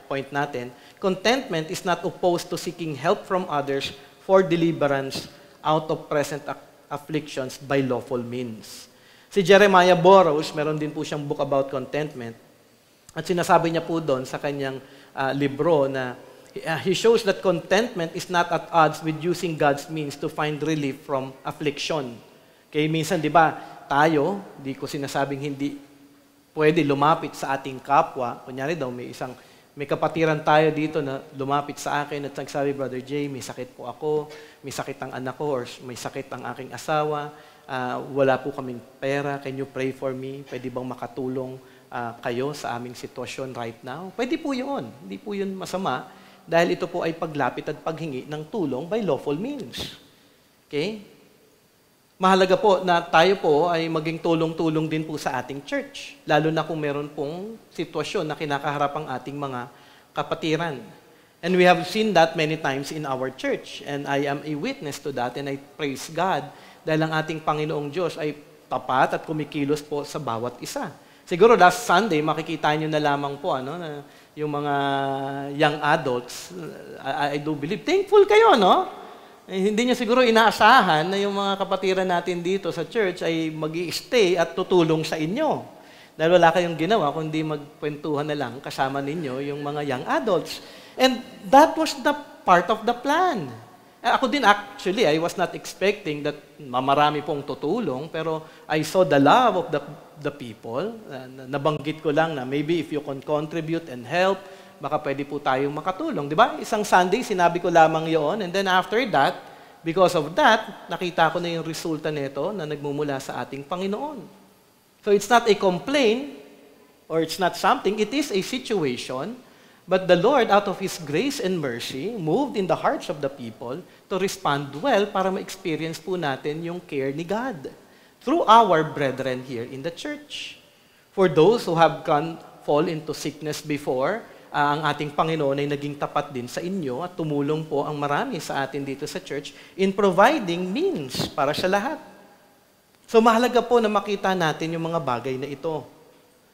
point natin, contentment is not opposed to seeking help from others for deliverance out of present afflictions by lawful means. Si Jeremiah Burroughs, meron din po siyang book about contentment. At sinasabi niya po doon sa kanyang libro na He shows that contentment is not at odds with using God's means to find relief from affliction. Okay, minsan, di ba, tayo, di ko sinasabing hindi pwede lumapit sa ating kapwa. Kunyari daw, may kapatiran tayo dito na lumapit sa akin at nagsabi, Brother Jay, may sakit po ako, may sakit ang anak ko, or may sakit ang aking asawa, wala po kaming pera, can you pray for me? Pwede bang makatulong kayo sa aming sitwasyon right now? Pwede po yun. Hindi po yun masama dahil ito po ay paglapit at paghingi ng tulong by lawful means. Okay? Mahalaga po na tayo po ay maging tulong-tulong din po sa ating church, lalo na kung meron pong sitwasyon na kinakaharap ang ating mga kapatiran. And we have seen that many times in our church, and I am a witness to that, and I praise God dahil ang ating Panginoong Diyos ay tapat at kumikilos po sa bawat isa. Siguro last Sunday, makikita nyo na lamang po na yung mga young adults, I do believe, thankful kayo, no? Hindi niyo siguro inaasahan na yung mga kapatiran natin dito sa church ay mag-i-stay at tutulong sa inyo. Dahil wala kayong ginawa kundi magkwentuhan na lang kasama ninyo yung mga young adults. And that was the part of the plan. Ako din actually, I was not expecting that marami pong tutulong, pero I saw the love of the people. Nabanggit ko lang na maybe if you can contribute and help, baka pwede po tayong makatulong. Di ba? Isang Sunday, sinabi ko lamang yon, and then after that, because of that, nakita ko na yung resulta nito na nagmumula sa ating Panginoon. So it's not a complaint, or it's not something, it is a situation, but the Lord, out of His grace and mercy, moved in the hearts of the people to respond well para ma-experience po natin yung care ni God through our brethren here in the church. For those who have fall into sickness before, ang ating Panginoon ay naging tapat din sa inyo at tumulong po ang marami sa atin dito sa church in providing means para sa lahat. So mahalaga po na makita natin yung mga bagay na ito.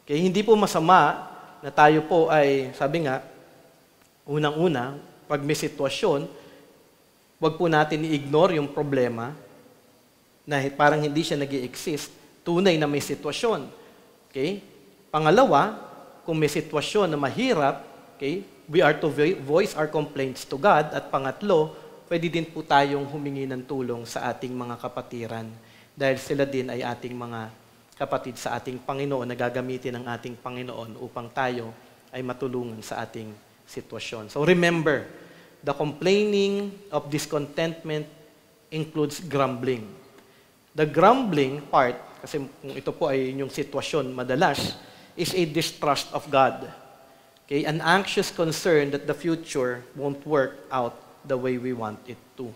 Okay, hindi po masama na tayo po ay, sabi nga, unang-una, pag may sitwasyon, wag po natin i-ignore yung problema na parang hindi siya nag-i-exist. Tunay na may sitwasyon. Okay? Pangalawa, kung may sitwasyon na mahirap, okay, we are to voice our complaints to God. At pangatlo, pwede din po tayong humingi ng tulong sa ating mga kapatiran dahil sila din ay ating mga kapatid sa ating Panginoon na gagamitin ng ating Panginoon upang tayo ay matulungan sa ating sitwasyon. So remember, the complaining of discontentment includes grumbling. The grumbling part, kasi kung ito po ay inyong sitwasyon madalas, is a distrust of God. Okay? An anxious concern that the future won't work out the way we want it to.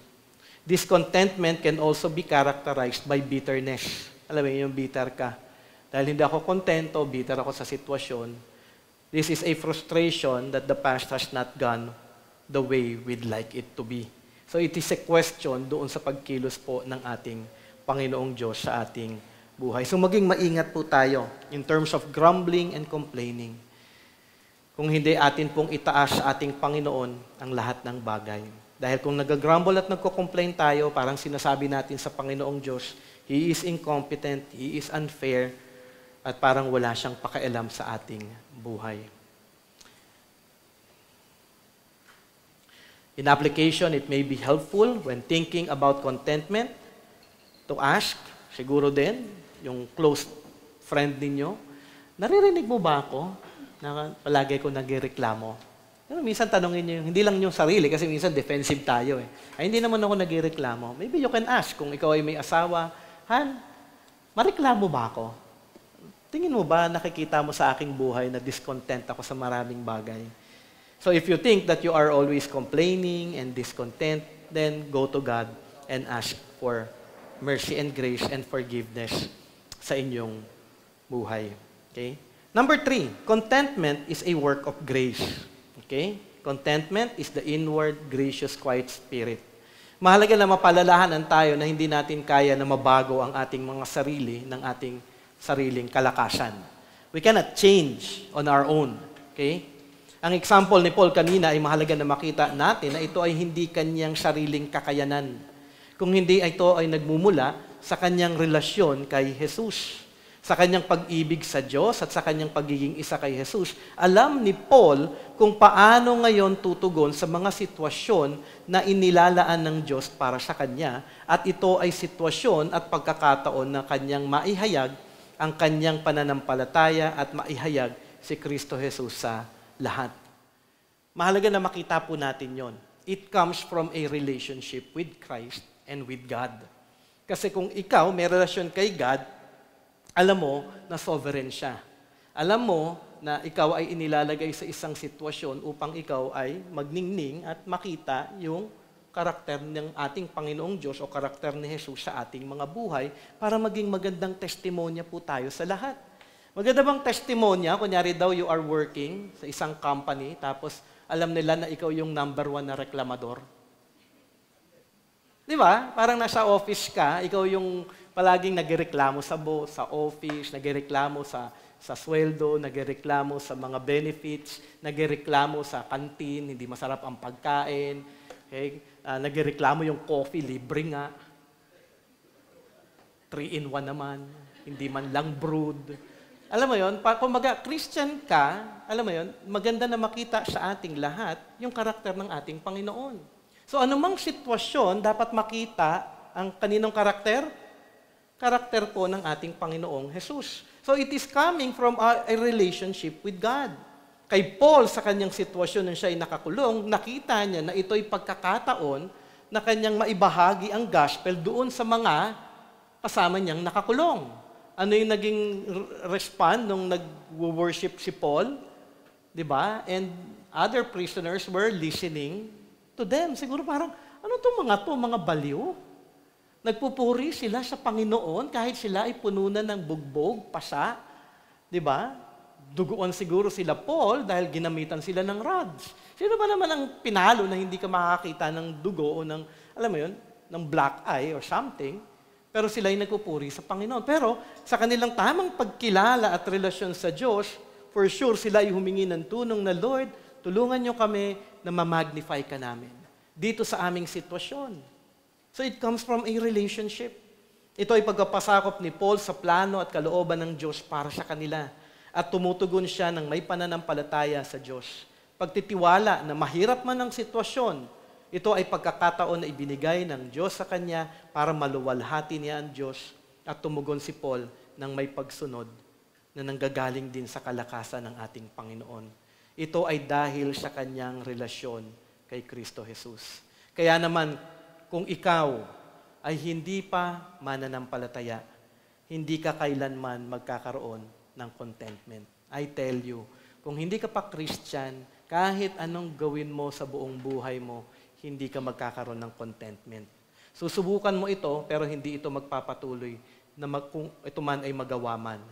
Discontentment can also be characterized by bitterness. Alam mo yung bitter ka. Dahil hindi ako kontento, bitter ako sa sitwasyon. This is a frustration that the past has not gone the way we'd like it to be. So it is a question doon sa pagkilos po ng ating Panginoong Diyos sa ating buhay. So maging maingat po tayo in terms of grumbling and complaining. Kung hindi atin pong itaas sa ating Panginoon ang lahat ng bagay. Dahil kung nag-grumble at nagko-complain tayo, parang sinasabi natin sa Panginoong Diyos, He is incompetent, He is unfair, at parang wala siyang pakialam sa ating buhay. In application, it may be helpful when thinking about contentment to ask, siguro din, yung close friend ninyo, naririnig mo ba ako na palagi ko nagreklamo? Minsan tanongin niyo, hindi lang yung sarili, kasi minsan defensive tayo eh. Ay, hindi naman ako nagreklamo. Maybe you can ask kung ikaw ay may asawa, Han, mareklamo ba ako? Tingin mo ba nakikita mo sa aking buhay na discontent ako sa maraming bagay? So if you think that you are always complaining and discontent, then go to God and ask for mercy and grace and forgiveness sa inyong buhay. Okay? Number 3, contentment is a work of grace. Okay? Contentment is the inward, gracious, quiet spirit. Mahalaga na mapalalahanan tayo na hindi natin kaya na mabago ang ating mga sarili ng ating sariling kalakasan. We cannot change on our own. Okay? Ang example ni Paul kanina ay mahalaga na makita natin na ito ay hindi kanyang sariling kakayanan. Kung hindi ito ay nagmumula sa kanyang relasyon kay Jesus. sa kanyang pag-ibig sa Diyos at sa kanyang pagiging isa kay Jesus, alam ni Paul kung paano ngayon tutugon sa mga sitwasyon na inilalaan ng Diyos para sa kanya, at ito ay sitwasyon at pagkakataon na kanyang maihayag ang kanyang pananampalataya at maihayag si Kristo Jesus sa lahat. Mahalaga na makita po natin yon. It comes from a relationship with Christ and with God. Kasi kung ikaw may relasyon kay God, alam mo na sovereign siya. Alam mo na ikaw ay inilalagay sa isang sitwasyon upang ikaw ay magningning at makita yung karakter ng ating Panginoong Diyos o karakter ni Jesus sa ating mga buhay para maging magandang testimonya po tayo sa lahat. Maganda bang testimonya? Kunyari daw you are working sa isang company tapos alam nila na ikaw yung number 1 na reklamador. Di ba? Parang nasa office ka, ikaw yung palaging nagreklamo sa boss, sa office, nagreklamo sa sweldo, nagreklamo sa mga benefits, nagreklamo sa kantin, hindi masarap ang pagkain, okay? Nagreklamo yung coffee, libre nga. 3-in-1 naman, hindi man lang brewed. Alam mo yun, kumbaga Christian ka, alam mo yun, maganda na makita sa ating lahat yung karakter ng ating Panginoon. So anumang sitwasyon, dapat makita ang kaninong karakter? Karakter po ng ating Panginoong Jesus. So it is coming from a relationship with God. Kay Paul, sa kanyang sitwasyon nung siya ay nakakulong, nakita niya na ito'y pagkakataon na kanyang maibahagi ang gospel doon sa mga kasama niyang nakakulong. Ano yung naging respond nung nag-worship si Paul? Diba? And other prisoners were listening to them. Siguro parang, ano itong mga baliw? Nagpupuri sila sa Panginoon kahit sila ay puno na ng bugbog, pasa. Diba? Duguan siguro sila Paul dahil ginamitan sila ng rods. Sino ba naman ang pinalo na hindi ka makakita ng dugo o ng, alam mo yun, ng black eye or something? Pero sila ay nagpupuri sa Panginoon. Pero sa kanilang tamang pagkilala at relasyon sa Diyos, for sure sila ay humingi ng tulong na, Lord, tulungan niyo kami na ma-magnify ka namin dito sa aming sitwasyon. So it comes from a relationship. Ito ay pagpapasakop ni Paul sa plano at kalooban ng Diyos para sa kanila. At tumutugon siya ng may pananampalataya sa Diyos. Pagtitiwala na mahirap man ang sitwasyon, ito ay pagkakataon na ibinigay ng Diyos sa kanya para maluwalhati niya ang Diyos at tumugon si Paul ng may pagsunod na nanggagaling din sa kalakasan ng ating Panginoon. Ito ay dahil sa kanyang relasyon kay Kristo Jesus. Kaya naman, kung ikaw ay hindi pa mananampalataya, hindi ka kailanman magkakaroon ng contentment. I tell you, kung hindi ka pa Christian, kahit anong gawin mo sa buong buhay mo, hindi ka magkakaroon ng contentment. Susubukan mo ito, pero hindi ito magpapatuloy na kung ito man ay magawa man.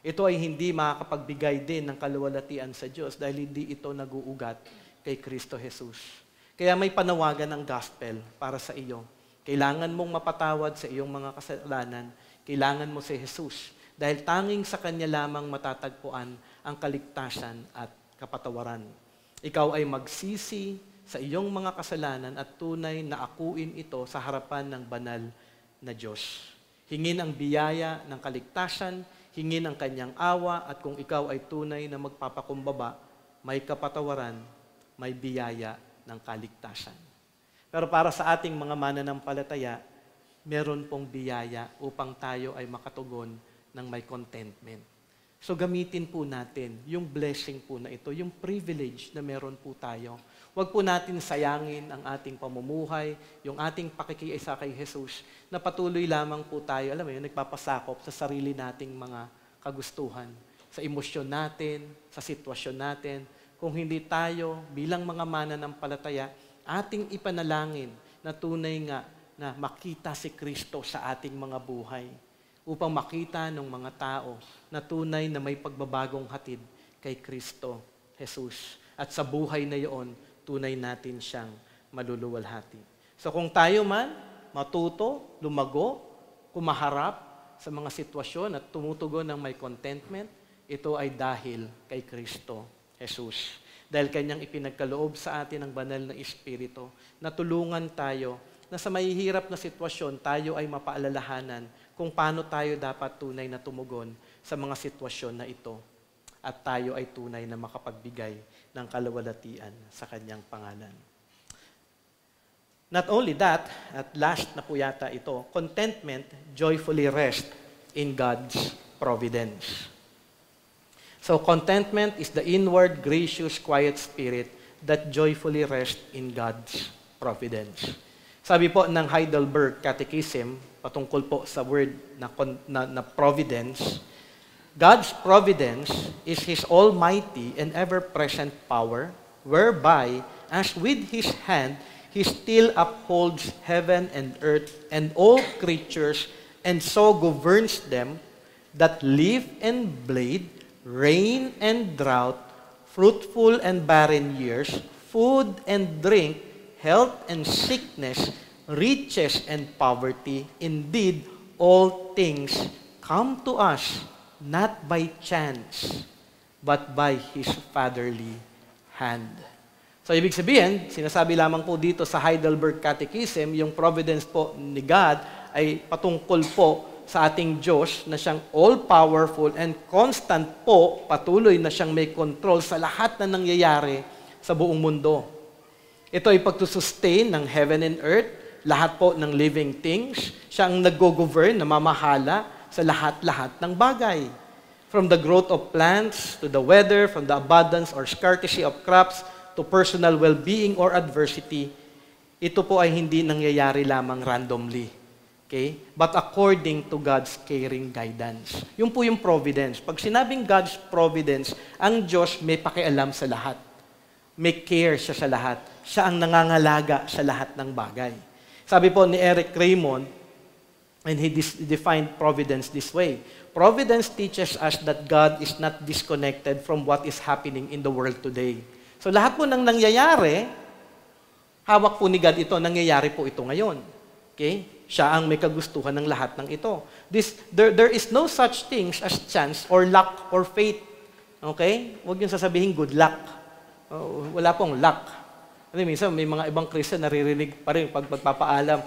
Ito ay hindi makakapagbigay din ng kaluwalhatian sa Diyos dahil hindi ito nag-uugat kay Kristo Jesus. Kaya may panawagan ng gospel para sa iyo. Kailangan mong mapatawad sa iyong mga kasalanan. Kailangan mo si Jesus. Dahil tanging sa Kanya lamang matatagpuan ang kaligtasan at kapatawaran. Ikaw ay magsisi sa iyong mga kasalanan at tunay na akuin ito sa harapan ng banal na Diyos. Hingin ang biyaya ng kaligtasan, hingin ang Kanyang awa, at kung ikaw ay tunay na magpapakumbaba, may kapatawaran, may biyaya ng kaligtasan. Pero para sa ating mga mananampalataya, meron pong biyaya upang tayo ay makatugon ng may contentment. So gamitin po natin yung blessing po na ito, yung privilege na meron po tayo. Huwag po natin sayangin ang ating pamumuhay, yung ating pakikiisa kay Jesus, na patuloy lamang po tayo, alam mo yun, nagpapasakop sa sarili nating mga kagustuhan, sa emosyon natin, sa sitwasyon natin. Kung hindi tayo bilang mga mananampalataya, ating ipanalangin na tunay nga na makita si Kristo sa ating mga buhay upang makita ng mga tao na tunay na may pagbabagong hatid kay Kristo Jesus. At sa buhay na iyon, tunay natin siyang maluluwalhati. So kung tayo man matuto, lumago, kumaharap sa mga sitwasyon at tumutugon ng may contentment, ito ay dahil kay Kristo Jesus. Dahil Kanyang ipinagkaloob sa atin ang banal na Espiritu na tulungan tayo na sa mahihirap na sitwasyon tayo ay mapaalalahanan kung paano tayo dapat tunay na tumugon sa mga sitwasyon na ito at tayo ay tunay na makapagbigay ng kaluwalhatian sa kanyang pangalan. Not only that, at last na po yata ito, contentment joyfully rest in God's providence. So contentment is the inward, gracious, quiet spirit that joyfully rests in God's providence. Sabi po ng Heidelberg Catechism, patungkol po sa word na providence, God's providence is His almighty and ever-present power, whereby, as with His hand, He still upholds heaven and earth and all creatures, and so governs them that live and bleed, rain and drought, fruitful and barren years, food and drink, health and sickness, riches and poverty. Indeed, all things come to us not by chance, but by His fatherly hand. So, ibig sabihin, sinasabi lamang po dito sa Heidelberg Catechism, yung providence po ni God ay patungkol po sa ating Diyos na siyang all-powerful and constant po, patuloy na siyang may control sa lahat na nangyayari sa buong mundo. Ito ay pagtusustain ng heaven and earth, lahat po ng living things. Siya ang nag-govern, namamahala sa lahat-lahat ng bagay. From the growth of plants to the weather, from the abundance or scarcity of crops to personal well-being or adversity, ito po ay hindi nangyayari lamang randomly. Okay? But according to God's caring guidance. Yun po yung providence. Pag sinabing God's providence, ang Diyos may pakialam sa lahat. May care siya sa lahat. Siya ang nangangalaga sa lahat ng bagay. Sabi po ni Eric Raymond, and he defined providence this way. Providence teaches us that God is not disconnected from what is happening in the world today. So lahat po ng nangyayari, hawak po ni God ito, nangyayari po ito ngayon. Okay? Siya ang may kagustuhan ng lahat ng ito. There is no such things as chance or luck or fate. Okay? Huwag yung sasabihin good luck. Wala pong luck. Kasi minsan may mga ibang Christian naririnig pa rin pag magpapaalam,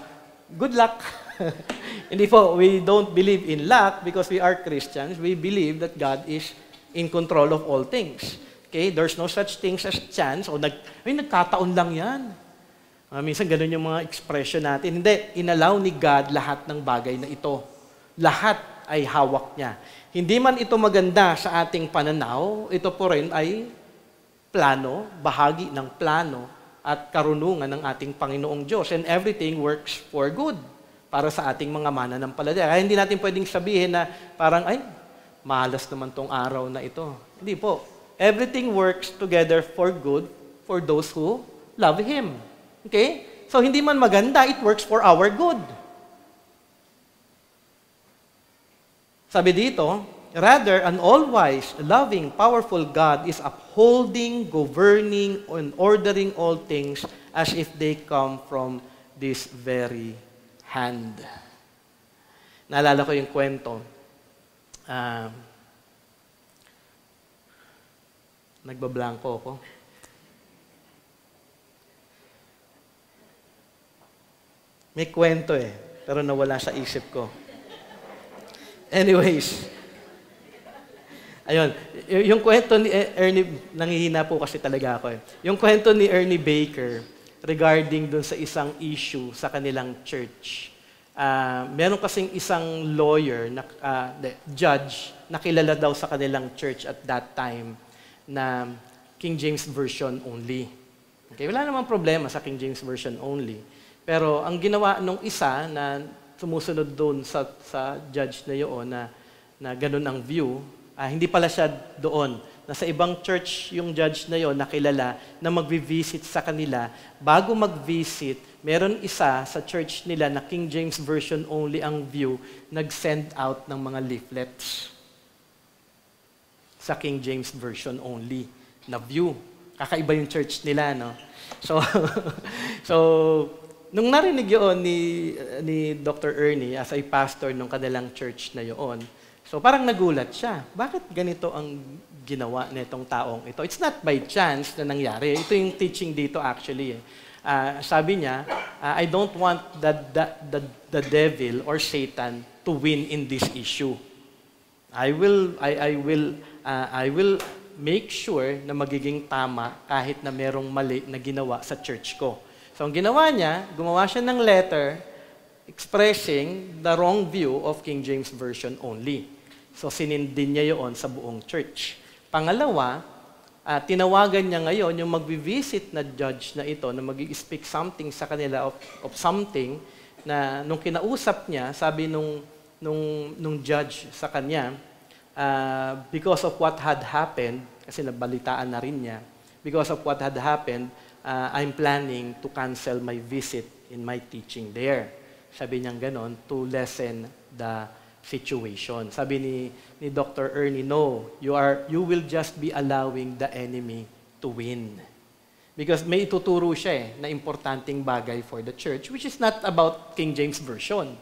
good luck. Hindi po, we don't believe in luck because we are Christians. We believe that God is in control of all things. Okay? There's no such things as chance o nagkataon lang yan. Minsan ganun yung mga expression natin. Hindi, inallow ni God lahat ng bagay na ito. Lahat ay hawak niya. Hindi man ito maganda sa ating pananaw, ito po rin ay plano, bahagi ng plano at karunungan ng ating Panginoong Diyos. And everything works for good para sa ating mga mananampalataya. Kaya hindi natin pwedeng sabihin na parang, malas naman tong araw na ito. Hindi po. Everything works together for good for those who love Him. Okay? So, hindi man maganda, it works for our good. Sabi dito, rather, an all-wise, loving, powerful God is upholding, governing, and ordering all things as if they come from this very hand. Naalala ko yung kwento. Nagbablanko ako. May kwento pero nawala sa isip ko. Anyways, ayun, yung kwento ni Ernie, nangihina po kasi talaga ako Yung kwento ni Ernie Baker regarding dun sa isang issue sa kanilang church. Meron kasing isang lawyer, judge, na kilala daw sa kanilang church at that time na King James Version only. Okay, wala namang problema sa King James Version only. Pero ang ginawa nung isa na sumusunod doon sa judge na yun na ganun ang view, hindi pala siya doon. Nasa ibang church yung judge na yun nakilala na mag-visit sa kanila. Bago mag-visit, meron isa sa church nila na King James Version only ang view, nag-send out ng mga leaflets sa King James Version only na view. Kakaiba yung church nila, no? So nung narinig yun ni Dr. Ernie as a pastor nung kanilang church na yun, so parang nagulat siya. Bakit ganito ang ginawa nitong taong ito? It's not by chance na nangyari. Ito yung teaching dito actually. Sabi niya, I don't want the devil or Satan to win in this issue. I will make sure na magiging tama kahit na merong mali na ginawa sa church ko. So ang ginawa niya, gumawa siya ng letter expressing the wrong view of King James Version only. So sinindin niya yon sa buong church. Pangalawa, tinawagan niya ngayon yung magvi-visit na judge na ito na mag-speak something sa kanila of something na nung kinausap niya, sabi nung judge sa kanya, because of what had happened, kasi nabalitaan na rin niya, because of what had happened, I'm planning to cancel my visit in my teaching there. Sabi niya ganon, to lessen the situation. Sabi ni Dr. Ernie, no, you will just be allowing the enemy to win. Because may ituturo siya na importanteng bagay for the church, which is not about King James Version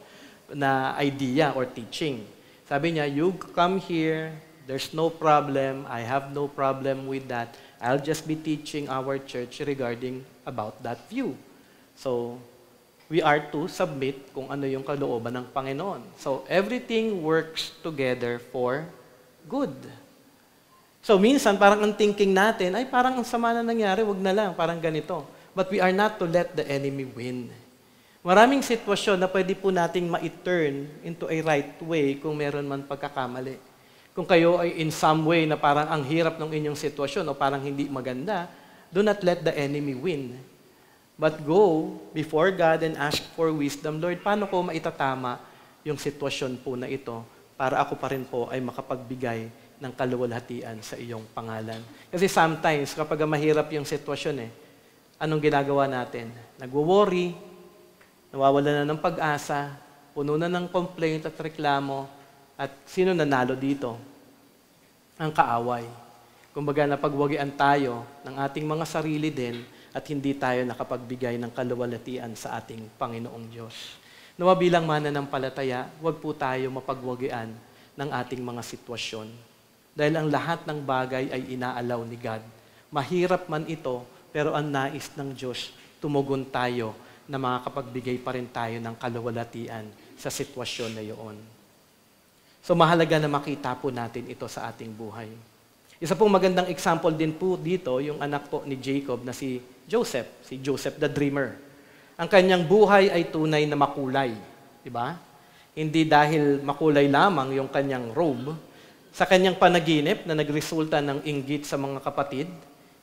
na idea or teaching. Sabi niya, you come here, there's no problem, I have no problem with that. I'll just be teaching our church regarding about that view. So, we are to submit kung ano yung kalooban ng Panginoon. So, everything works together for good. So, minsan, parang ang thinking natin, ay parang ang sama na nangyari, wag na lang, parang ganito. But we are not to let the enemy win. Maraming sitwasyon na pwede po nating ma-turn into a right way kung meron man pagkakamali. Kung kayo ay in some way na parang ang hirap ng inyong sitwasyon o parang hindi maganda, do not let the enemy win. But go before God and ask for wisdom. Lord, paano ko maitatama yung sitwasyon po na ito para ako pa rin po ay makapagbigay ng kaluwalhatian sa iyong pangalan. Kasi sometimes, kapag mahirap yung sitwasyon anong ginagawa natin? Nagwo-worry, nawawala na ng pag-asa, puno na ng complaint at reklamo, at sino nanalo dito? Ang kaaway. Kumbaga, napagwagian tayo ng ating mga sarili din at hindi tayo nakapagbigay ng kaluwalhatian sa ating Panginoong Diyos. Nawa bilang mananampalataya, huwag po tayo mapagwagian ng ating mga sitwasyon. Dahil ang lahat ng bagay ay inaalaw ni God. Mahirap man ito, pero ang nais ng Diyos, tumugon tayo na makakapagbigay pa rin tayo ng kaluwalhatian sa sitwasyon na iyon. So mahalaga na makita po natin ito sa ating buhay. Isa pong magandang example din po dito, yung anak po ni Jacob na si Joseph the Dreamer. Ang kanyang buhay ay tunay na makulay. Diba? Hindi dahil makulay lamang yung kanyang robe, sa kanyang panaginip na nagresulta ng inggit sa mga kapatid,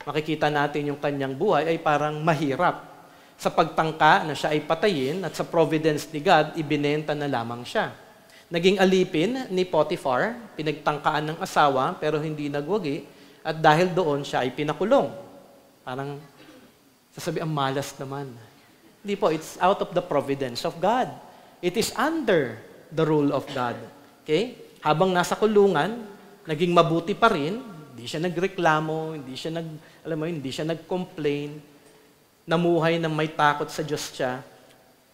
makikita natin yung kanyang buhay ay parang mahirap. Sa pagtangka na siya ay patayin at sa providence ni God, ibinenta na lamang siya. Naging alipin ni Potiphar, pinagtangkaan ng asawa pero hindi nagwagi at dahil doon siya ay pinakulong. Parang sasabi, ang malas naman. Hindi po, it's out of the providence of God. It is under the rule of God. Okay? Habang nasa kulungan, naging mabuti pa rin, hindi siya nagreklamo, hindi siya nag-complain, namuhay ng may takot sa Diyos siya,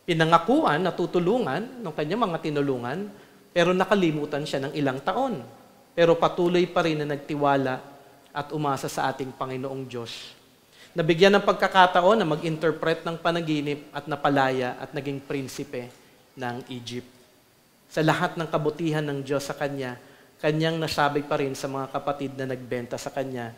pinangakuan, natutulungan ng kanyang mga tinulungan, pero nakalimutan siya ng ilang taon. Pero patuloy pa rin na nagtiwala at umasa sa ating Panginoong Diyos. Nabigyan ng pagkakataon na mag-interpret ng panaginip at napalaya at naging prinsipe ng Egypt. Sa lahat ng kabutihan ng Diyos sa kanya, kanyang nasabi pa rin sa mga kapatid na nagbenta sa kanya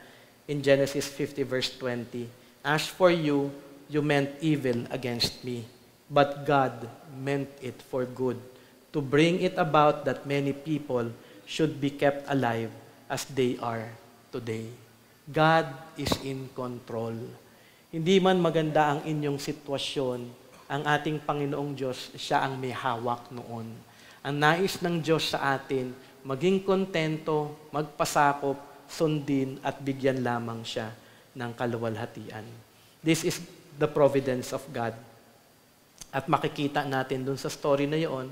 in Genesis 50 verse 20, as for you, you meant evil against me, but God meant it for good, to bring it about that many people should be kept alive as they are today. God is in control. Hindi man maganda ang inyong sitwasyon, ang ating Panginoong Diyos, siya ang may hawak noon. Ang nais ng Diyos sa atin, maging kontento, magpasakop, sundin at bigyan lamang siya ng kaluwalhatian. This is the providence of God. At makikita natin dun sa story na yon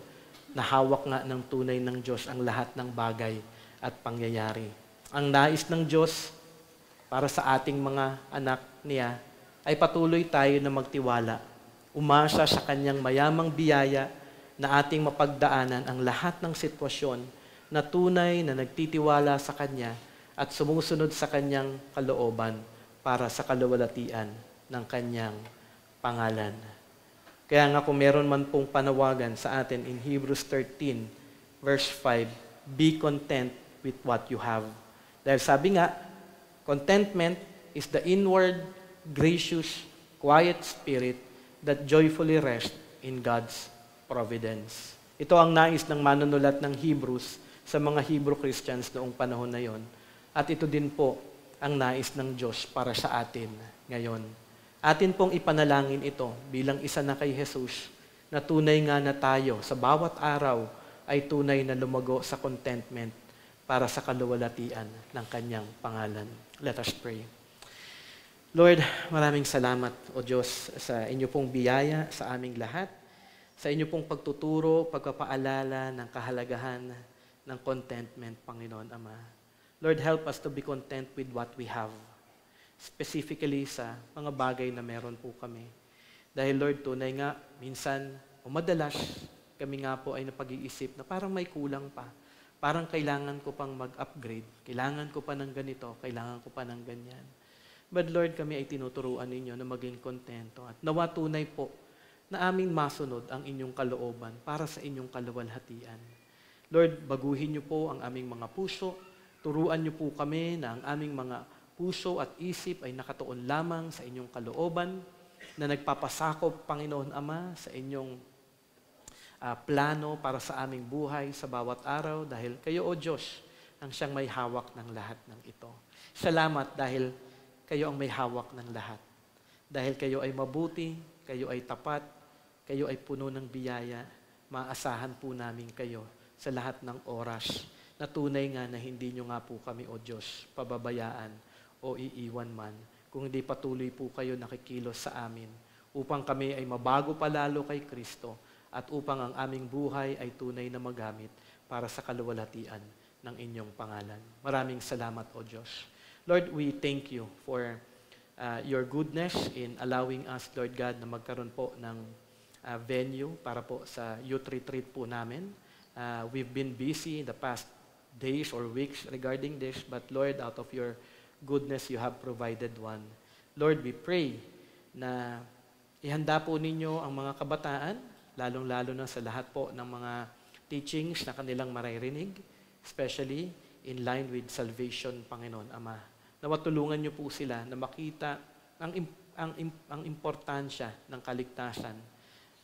na hawak nga ng tunay ng Diyos ang lahat ng bagay at pangyayari. Ang nais ng Diyos para sa ating mga anak niya ay patuloy tayo na magtiwala. Umasa sa kanyang mayamang biyaya na ating mapagdaanan ang lahat ng sitwasyon na tunay na nagtitiwala sa kanya at sumusunod sa kanyang kalooban para sa kaluwalhatian ng kanyang pangalan. Kaya nga kung meron man pong panawagan sa atin in Hebrews 13, verse 5, be content with what you have. Dahil sabi nga, contentment is the inward, gracious, quiet spirit that joyfully rests in God's providence. Ito ang nais ng manunulat ng Hebrews sa mga Hebrew Christians noong panahon na yon. At ito din po ang nais ng Diyos para sa atin ngayon. Atin pong ipanalangin ito bilang isa na kay Jesus na tunay nga na tayo sa bawat araw ay tunay na lumago sa contentment para sa kaluwalhatian ng Kanyang pangalan. Let us pray. Lord, maraming salamat, O Diyos, sa inyo pong biyaya sa aming lahat, sa inyo pong pagtuturo, pagpapaalala ng kahalagahan ng contentment, Panginoon Ama. Lord, help us to be content with what we have, specifically sa mga bagay na meron po kami. Dahil Lord, tunay nga, minsan o madalas, kami nga po ay napag-iisip na parang may kulang pa. Parang kailangan ko pang mag-upgrade, kailangan ko pa ng ganito, kailangan ko pa ng ganyan. But Lord, kami ay tinuturuan ninyo na maging kontento at nawa tunay po na aming masunod ang inyong kalooban para sa inyong kaluwalhatian. Lord, baguhin niyo po ang aming mga puso, turuan niyo po kami na ang aming mga puso at isip ay nakatuon lamang sa inyong kalooban na nagpapasakop, Panginoon Ama, sa inyong plano para sa aming buhay sa bawat araw dahil kayo, O Diyos, ang siyang may hawak ng lahat ng ito. Salamat dahil kayo ang may hawak ng lahat. Dahil kayo ay mabuti, kayo ay tapat, kayo ay puno ng biyaya, maasahan po namin kayo sa lahat ng oras na tunay nga na hindi nyo nga po kami, O Diyos, pababayaan o iiwan man, kung hindi patuloy po kayo nakikilos sa amin upang kami ay mabago palalo kay Kristo at upang ang aming buhay ay tunay na magamit para sa kaluwalhatian ng inyong pangalan. Maraming salamat, O Diyos. Lord, we thank you for your goodness in allowing us, Lord God, na magkaroon po ng venue para po sa youth retreat po namin. We've been busy in the past days or weeks regarding this, but Lord, out of your goodness, you have provided one. Lord, we pray na ihanda po ninyo ang mga kabataan, lalong-lalo na sa lahat po ng mga teachings na kanilang maririnig, especially in line with salvation, Panginoon Ama. Nawatulungan niyo po sila na makita ang importansya ng kaligtasan,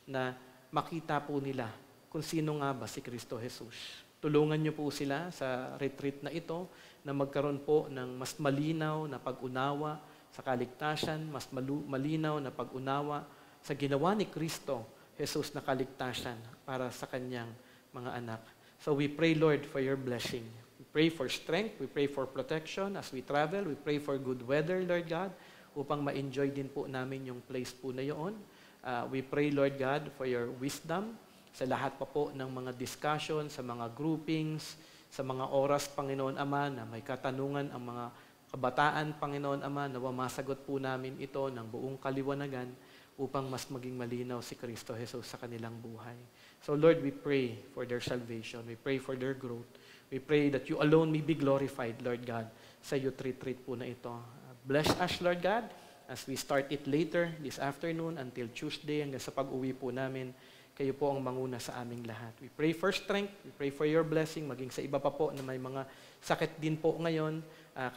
na makita po nila kung sino nga ba si Kristo Jesus. Tulungan niyo po sila sa retreat na ito na magkaroon po ng mas malinaw na pag-unawa sa kaligtasan, mas malinaw na pag-unawa sa ginawa ni Kristo Jesus na kaligtasan para sa kanyang mga anak. So we pray, Lord, for your blessing. We pray for strength, we pray for protection as we travel, we pray for good weather, Lord God, upang ma-enjoy din po namin yung place po na yun. We pray, Lord God, for your wisdom sa lahat pa po ng mga discussion, sa mga groupings, sa mga oras, Panginoon Ama, na may katanungan ang mga kabataan, Panginoon Ama, na masagot po namin ito ng buong kaliwanagan upang mas maging malinaw si Kristo Jesus sa kanilang buhay. So Lord, we pray for their salvation. We pray for their growth. We pray that you alone may be glorified, Lord God, sa youth retreat po na ito. Bless us, Lord God, as we start it later this afternoon until Tuesday hanggang sa pag-uwi po namin. Kayo po ang manguna sa aming lahat. We pray for strength. We pray for your blessing. Maging sa iba pa po na may mga sakit din po ngayon,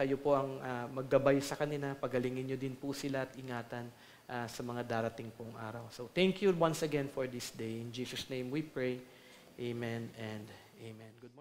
kayo po ang maggabay sa kanila. Pagalingin nyo din po sila at ingatan sa mga darating pong araw. So thank you once again for this day. In Jesus' name we pray. Amen and amen. Good morning.